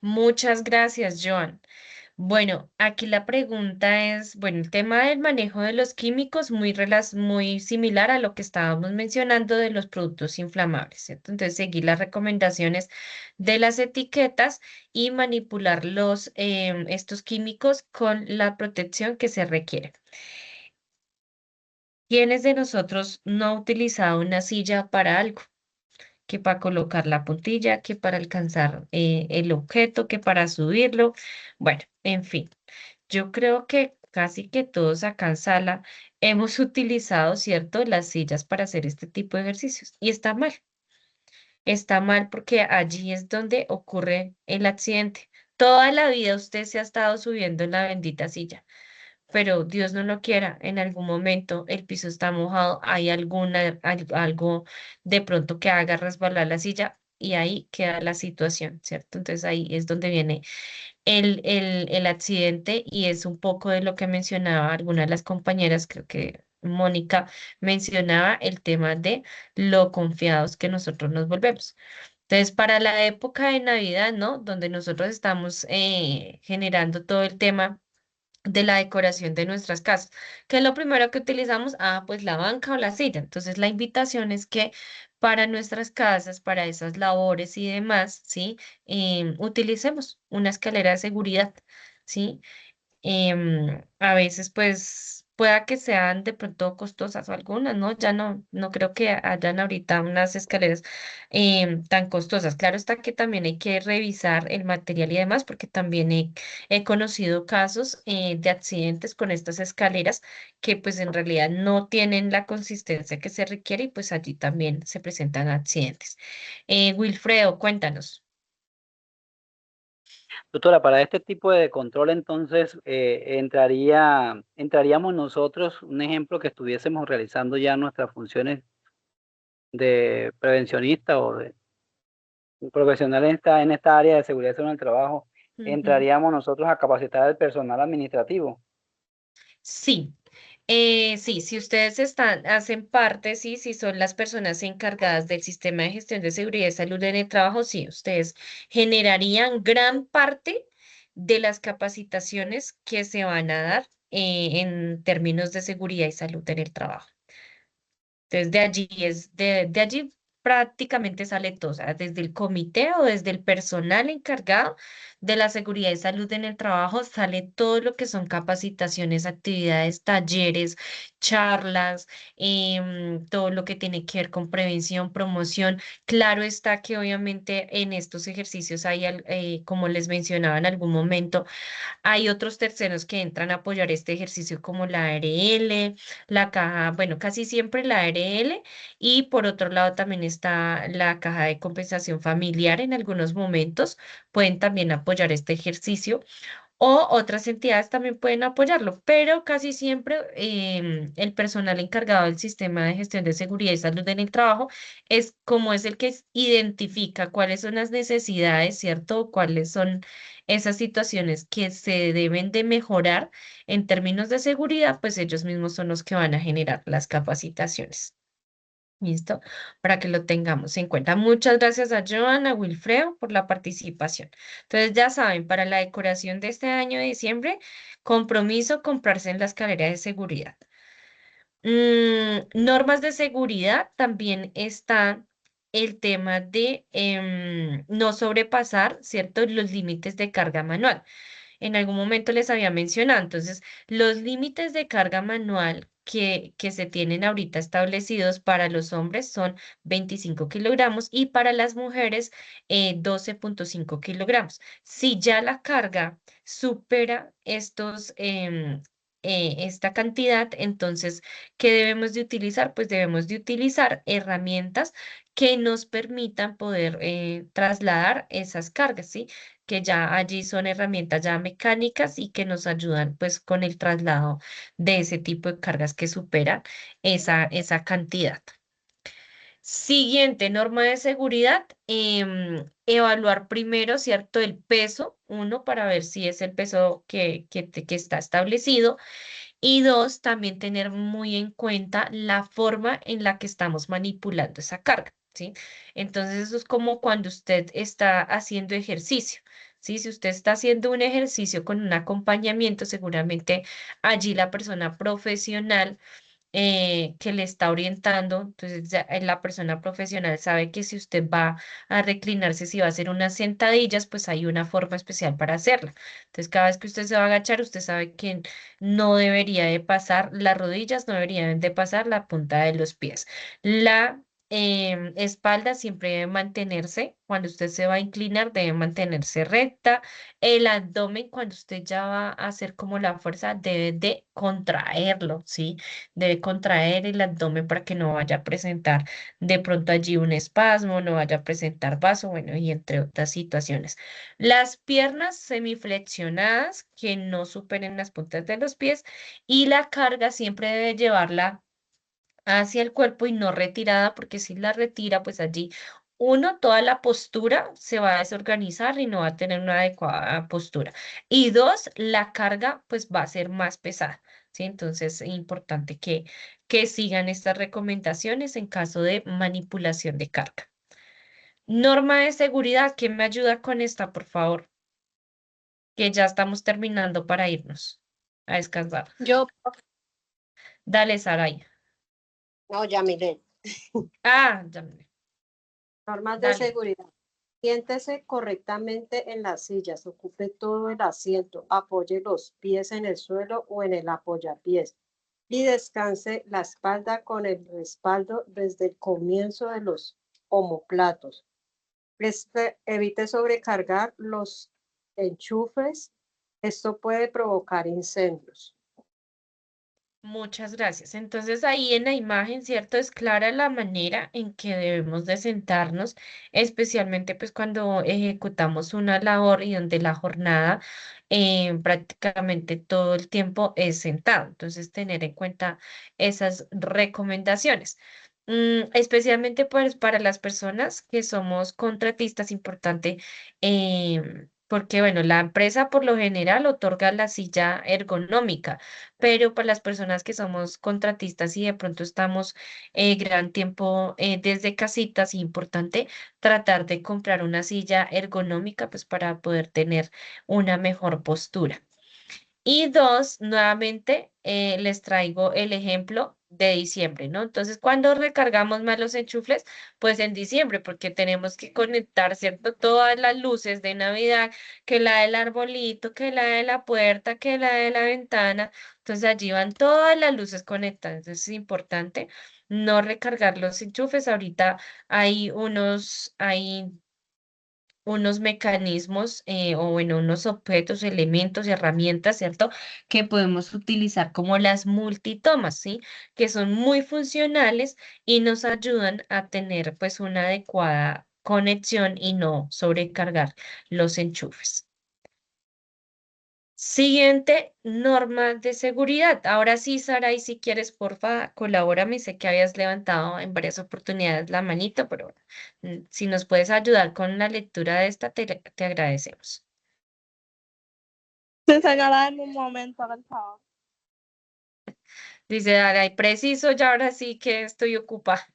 Muchas gracias, Joan. Bueno, aquí la pregunta es, bueno, el tema del manejo de los químicos muy similar a lo que estábamos mencionando de los productos inflamables, ¿cierto? Entonces, seguir las recomendaciones de las etiquetas y manipular estos químicos con la protección que se requiere. ¿Quiénes de nosotros no ha utilizado una silla para algo? Que para colocar la puntilla, que para alcanzar el objeto, que para subirlo. Bueno, en fin. Yo creo que casi que todos acá en sala hemos utilizado, ¿cierto?, las sillas para hacer este tipo de ejercicios. Y está mal. Está mal porque allí es donde ocurre el accidente. Toda la vida usted se ha estado subiendo en la bendita silla, pero Dios no lo quiera, en algún momento el piso está mojado, hay algo de pronto que haga resbalar la silla y ahí queda la situación, ¿cierto? Entonces ahí es donde viene el accidente y es un poco de lo que mencionaba alguna de las compañeras, creo que Mónica mencionaba el tema de lo confiados que nosotros nos volvemos. Entonces, para la época de Navidad, ¿no? Donde nosotros estamos generando todo el tema de la decoración de nuestras casas. ¿Qué es lo primero que utilizamos? Ah, pues la banca o la silla. Entonces, la invitación es que para nuestras casas, para esas labores y demás, ¿sí? Utilicemos una escalera de seguridad, ¿sí? A veces, pues, pueda que sean de pronto costosas o algunas, ¿no? Ya no creo que hayan ahorita unas escaleras tan costosas. Claro está que también hay que revisar el material y demás, porque también he conocido casos de accidentes con estas escaleras que pues en realidad no tienen la consistencia que se requiere y pues allí también se presentan accidentes. Wilfredo, cuéntanos. Doctora, para este tipo de control, entonces, entraríamos nosotros, un ejemplo que estuviésemos realizando ya nuestras funciones de prevencionista o de profesional en esta área de seguridad y salud en el trabajo, Ujú. entraríamos nosotros a capacitar al personal administrativo. Sí, sí, si ustedes hacen parte, sí, si son las personas encargadas del sistema de gestión de seguridad y salud en el trabajo, sí, ustedes generarían gran parte de las capacitaciones que se van a dar en términos de seguridad y salud en el trabajo. Entonces, de allí prácticamente sale todo, o sea, desde el comité o desde el personal encargado de la seguridad y salud en el trabajo sale todo lo que son capacitaciones, actividades, talleres, charlas, todo lo que tiene que ver con prevención, promoción. Claro está que obviamente en estos ejercicios hay, como les mencionaba en algún momento, hay otros terceros que entran a apoyar este ejercicio como la ARL, la caja, bueno, casi siempre la ARL y por otro lado también está la caja de compensación familiar en algunos momentos, pueden también apoyar este ejercicio o otras entidades también pueden apoyarlo, pero casi siempre el personal encargado del sistema de gestión de seguridad y salud en el trabajo es como es el que identifica cuáles son las necesidades, ¿cierto? Cuáles son esas situaciones que se deben de mejorar en términos de seguridad, pues ellos mismos son los que van a generar las capacitaciones. ¿Listo? Para que lo tengamos en cuenta. Muchas gracias a Joana, Wilfredo, por la participación. Entonces, ya saben, para la decoración de este año de diciembre, compromiso comprarse en la escalera de seguridad. Normas de seguridad también está el tema de no sobrepasar, ¿cierto? Los límites de carga manual. En algún momento les había mencionado. Entonces, los límites de carga manual que se tienen ahorita establecidos para los hombres son 25 kilogramos y para las mujeres 12,5 kilogramos. Si ya la carga supera esta cantidad, entonces, ¿qué debemos de utilizar? Pues debemos de utilizar herramientas que nos permitan poder trasladar esas cargas, ¿sí? Que ya allí son herramientas ya mecánicas y que nos ayudan pues con el traslado de ese tipo de cargas que superan esa cantidad. Siguiente norma de seguridad, evaluar primero, ¿cierto? El peso, uno, para ver si es el peso que está establecido. Y dos, también tener muy en cuenta la forma en la que estamos manipulando esa carga, ¿sí? Entonces, eso es como cuando usted está haciendo ejercicio, ¿sí? Si usted está haciendo un ejercicio con un acompañamiento, seguramente allí la persona profesional que le está orientando, entonces ya, la persona profesional sabe que si usted va a reclinarse, si va a hacer unas sentadillas, pues hay una forma especial para hacerla. Entonces, cada vez que usted se va a agachar, usted sabe que no debería de pasar las rodillas, no deberían de pasar la punta de los pies. La espalda siempre debe mantenerse, cuando usted se va a inclinar, debe mantenerse recta. El abdomen, cuando usted ya va a hacer como la fuerza, debe de contraerlo, ¿sí? Debe contraer el abdomen para que no vaya a presentar de pronto allí un espasmo, no vaya a presentar vaso, bueno, y entre otras situaciones. Las piernas semiflexionadas que no superen las puntas de los pies y la carga siempre debe llevarla hacia el cuerpo y no retirada, porque si la retira, pues allí uno, toda la postura se va a desorganizar y no va a tener una adecuada postura. Y dos, la carga pues va a ser más pesada, ¿sí? Entonces es importante que sigan estas recomendaciones en caso de manipulación de carga. Norma de seguridad, ¿quién me ayuda con esta, por favor? Que ya estamos terminando para irnos a descansar. Yo, Dale, Saray. no, ya miré. Ah, ya. Normas de Dale. seguridad. Siéntese correctamente en las sillas, ocupe todo el asiento, apoye los pies en el suelo o en el apoyapiés y descanse la espalda con el respaldo desde el comienzo de los omóplatos. Evite sobrecargar los enchufes. Esto puede provocar incendios. Muchas gracias. Entonces ahí en la imagen, ¿cierto? Es clara la manera en que debemos de sentarnos, especialmente pues cuando ejecutamos una labor y donde la jornada prácticamente todo el tiempo es sentado. Entonces tener en cuenta esas recomendaciones. Especialmente pues para las personas que somos contratistas, importante porque bueno, la empresa por lo general otorga la silla ergonómica, pero para las personas que somos contratistas y de pronto estamos gran tiempo desde casita, es importante tratar de comprar una silla ergonómica pues para poder tener una mejor postura. Y dos, nuevamente les traigo el ejemplo de diciembre, ¿no? Entonces, ¿cuándo recargamos más los enchufles? Pues en diciembre, porque tenemos que conectar, ¿cierto? Todas las luces de Navidad, que la del arbolito, que la de la puerta, que la de la ventana. Entonces, allí van todas las luces conectadas. Entonces, es importante no recargar los enchufes. Ahorita hay unos mecanismos o bueno, unos objetos, elementos y herramientas, ¿cierto? Que podemos utilizar como las multitomas, ¿sí? Que son muy funcionales y nos ayudan a tener pues una adecuada conexión y no sobrecargar los enchufes. Siguiente, norma de seguridad. Ahora sí, Sara, y si quieres, porfa, colabórame. Sé que habías levantado en varias oportunidades la manito, pero si nos puedes ayudar con la lectura de esta, te agradecemos. Sí, señora, en un momento, por favor. Dice Dara, y preciso, ya ahora sí que estoy ocupada.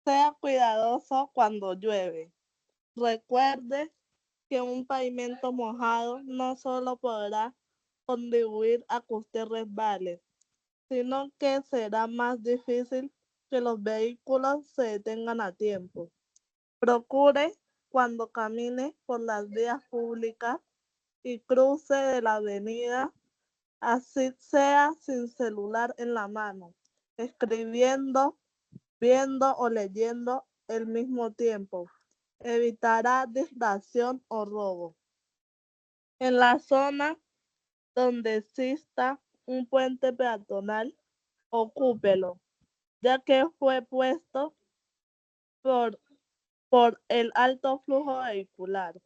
Sea cuidadoso cuando llueve. Recuerde que un pavimento mojado no solo podrá contribuir a que usted resbale, sino que será más difícil que los vehículos se detengan a tiempo. Procure cuando camine por las vías públicas y cruce de la avenida, así sea sin celular en la mano, escribiendo, viendo o leyendo al mismo tiempo. Evitará distracción o robo. En la zona donde exista un puente peatonal, ocúpelo, ya que fue puesto por el alto flujo vehicular.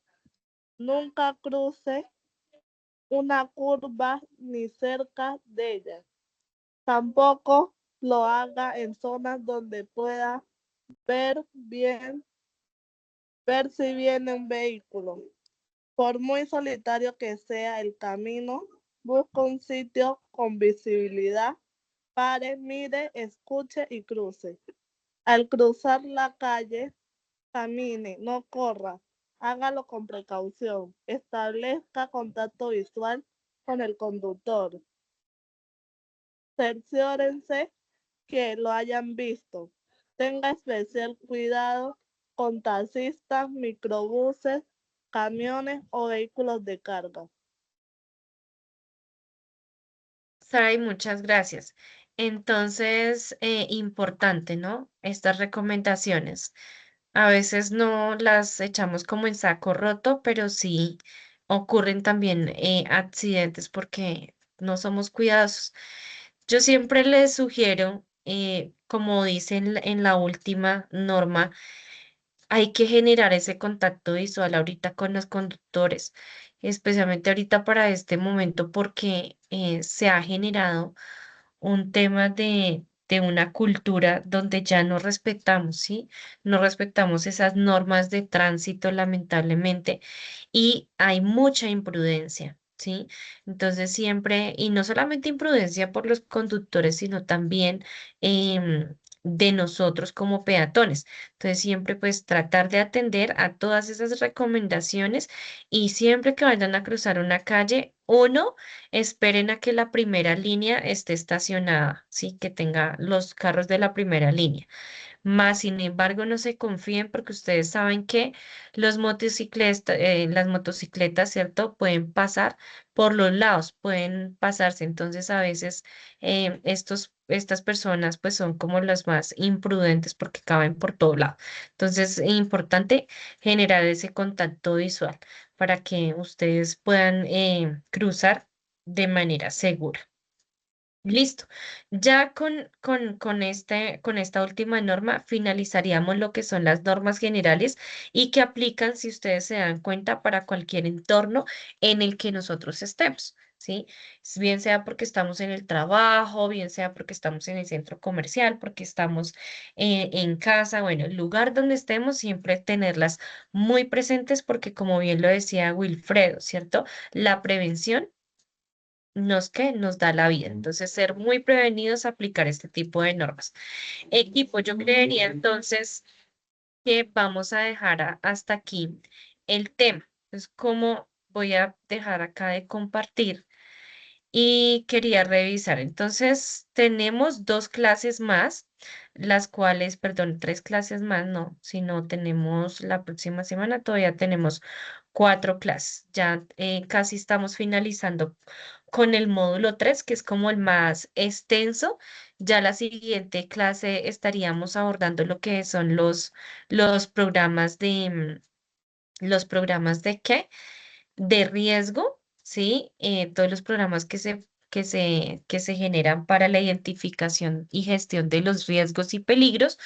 Nunca cruce una curva ni cerca de ella. Tampoco lo haga en zonas donde pueda ver si viene un vehículo. Por muy solitario que sea el camino, busca un sitio con visibilidad. Pare, mire, escuche y cruce. Al cruzar la calle, camine, no corra, hágalo con precaución, establezca contacto visual con el conductor, cerciórense que lo hayan visto, tenga especial cuidado con taxistas, microbuses, camiones o vehículos de carga. Saray, muchas gracias. Entonces, importante, ¿no? Estas recomendaciones. A veces no las echamos como en saco roto, pero sí ocurren también accidentes porque no somos cuidadosos. Yo siempre les sugiero, como dicen en la última norma, hay que generar ese contacto visual ahorita con los conductores, especialmente ahorita para este momento porque se ha generado un tema de una cultura donde ya no respetamos, ¿sí? No respetamos esas normas de tránsito, lamentablemente, y hay mucha imprudencia. ¿Sí? Entonces siempre, y no solamente imprudencia por los conductores, sino también de nosotros como peatones. Entonces siempre pues tratar de atender a todas esas recomendaciones y siempre que vayan a cruzar una calle, uno, esperen a que la primera línea esté estacionada, ¿sí? Que tenga los carros de la primera línea. Más sin embargo, no se confíen porque ustedes saben que las motocicletas, ¿cierto? Pueden pasar por los lados, pueden pasarse. Entonces, a veces estas personas pues son como las más imprudentes porque caben por todo lado. Entonces, es importante generar ese contacto visual para que ustedes puedan cruzar de manera segura. Listo. Ya con esta última norma finalizaríamos lo que son las normas generales y que aplican, si ustedes se dan cuenta, para cualquier entorno en el que nosotros estemos, ¿sí? Bien sea porque estamos en el trabajo, bien sea porque estamos en el centro comercial, porque estamos en casa, bueno, el lugar donde estemos, siempre tenerlas muy presentes porque como bien lo decía Wilfredo, ¿cierto? La prevención nos da la vida. Entonces, ser muy prevenidos a aplicar este tipo de normas. Equipo, yo creería entonces que vamos a dejar hasta aquí el tema. Entonces, como voy a dejar acá de compartir y quería revisar. Entonces, tenemos dos clases más, las cuales, perdón, tres clases más, no, sino tenemos la próxima semana, todavía tenemos cuatro clases. Ya casi estamos finalizando con el módulo 3 que es como el más extenso. Ya la siguiente clase estaríamos abordando lo que son los programas ¿los programas de qué? De riesgo, ¿sí? Todos los programas que se generan para la identificación y gestión de los riesgos y peligros.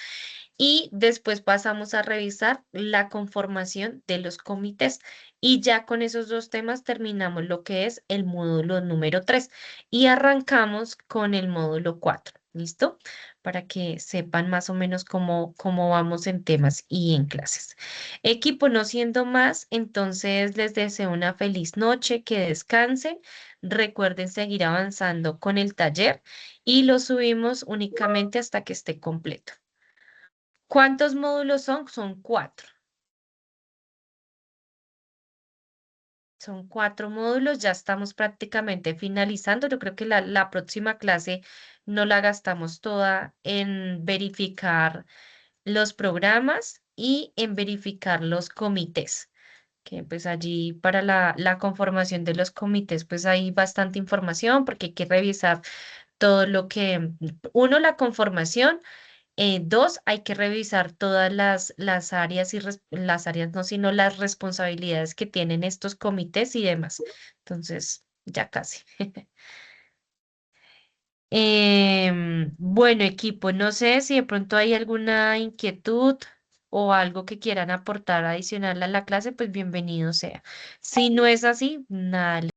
Y después pasamos a revisar la conformación de los comités. Y ya con esos dos temas terminamos lo que es el módulo número 3 y arrancamos con el módulo 4. ¿Listo? Para que sepan más o menos cómo vamos en temas y en clases. Equipo, no siendo más, entonces les deseo una feliz noche, que descansen. Recuerden seguir avanzando con el taller y lo subimos únicamente hasta que esté completo. ¿Cuántos módulos son? Son 4. Son 4 módulos, ya estamos prácticamente finalizando. Yo creo que la próxima clase no la gastamos toda en verificar los programas y en verificar los comités, que pues allí para la conformación de los comités pues hay bastante información porque hay que revisar todo lo que, uno, la conformación. Dos, hay que revisar todas las áreas las áreas no, sino las responsabilidades que tienen estos comités y demás. Entonces, ya casi. Bueno, equipo, no sé si de pronto hay alguna inquietud o algo que quieran aportar adicional a la clase, pues bienvenido sea. Si no es así, nada.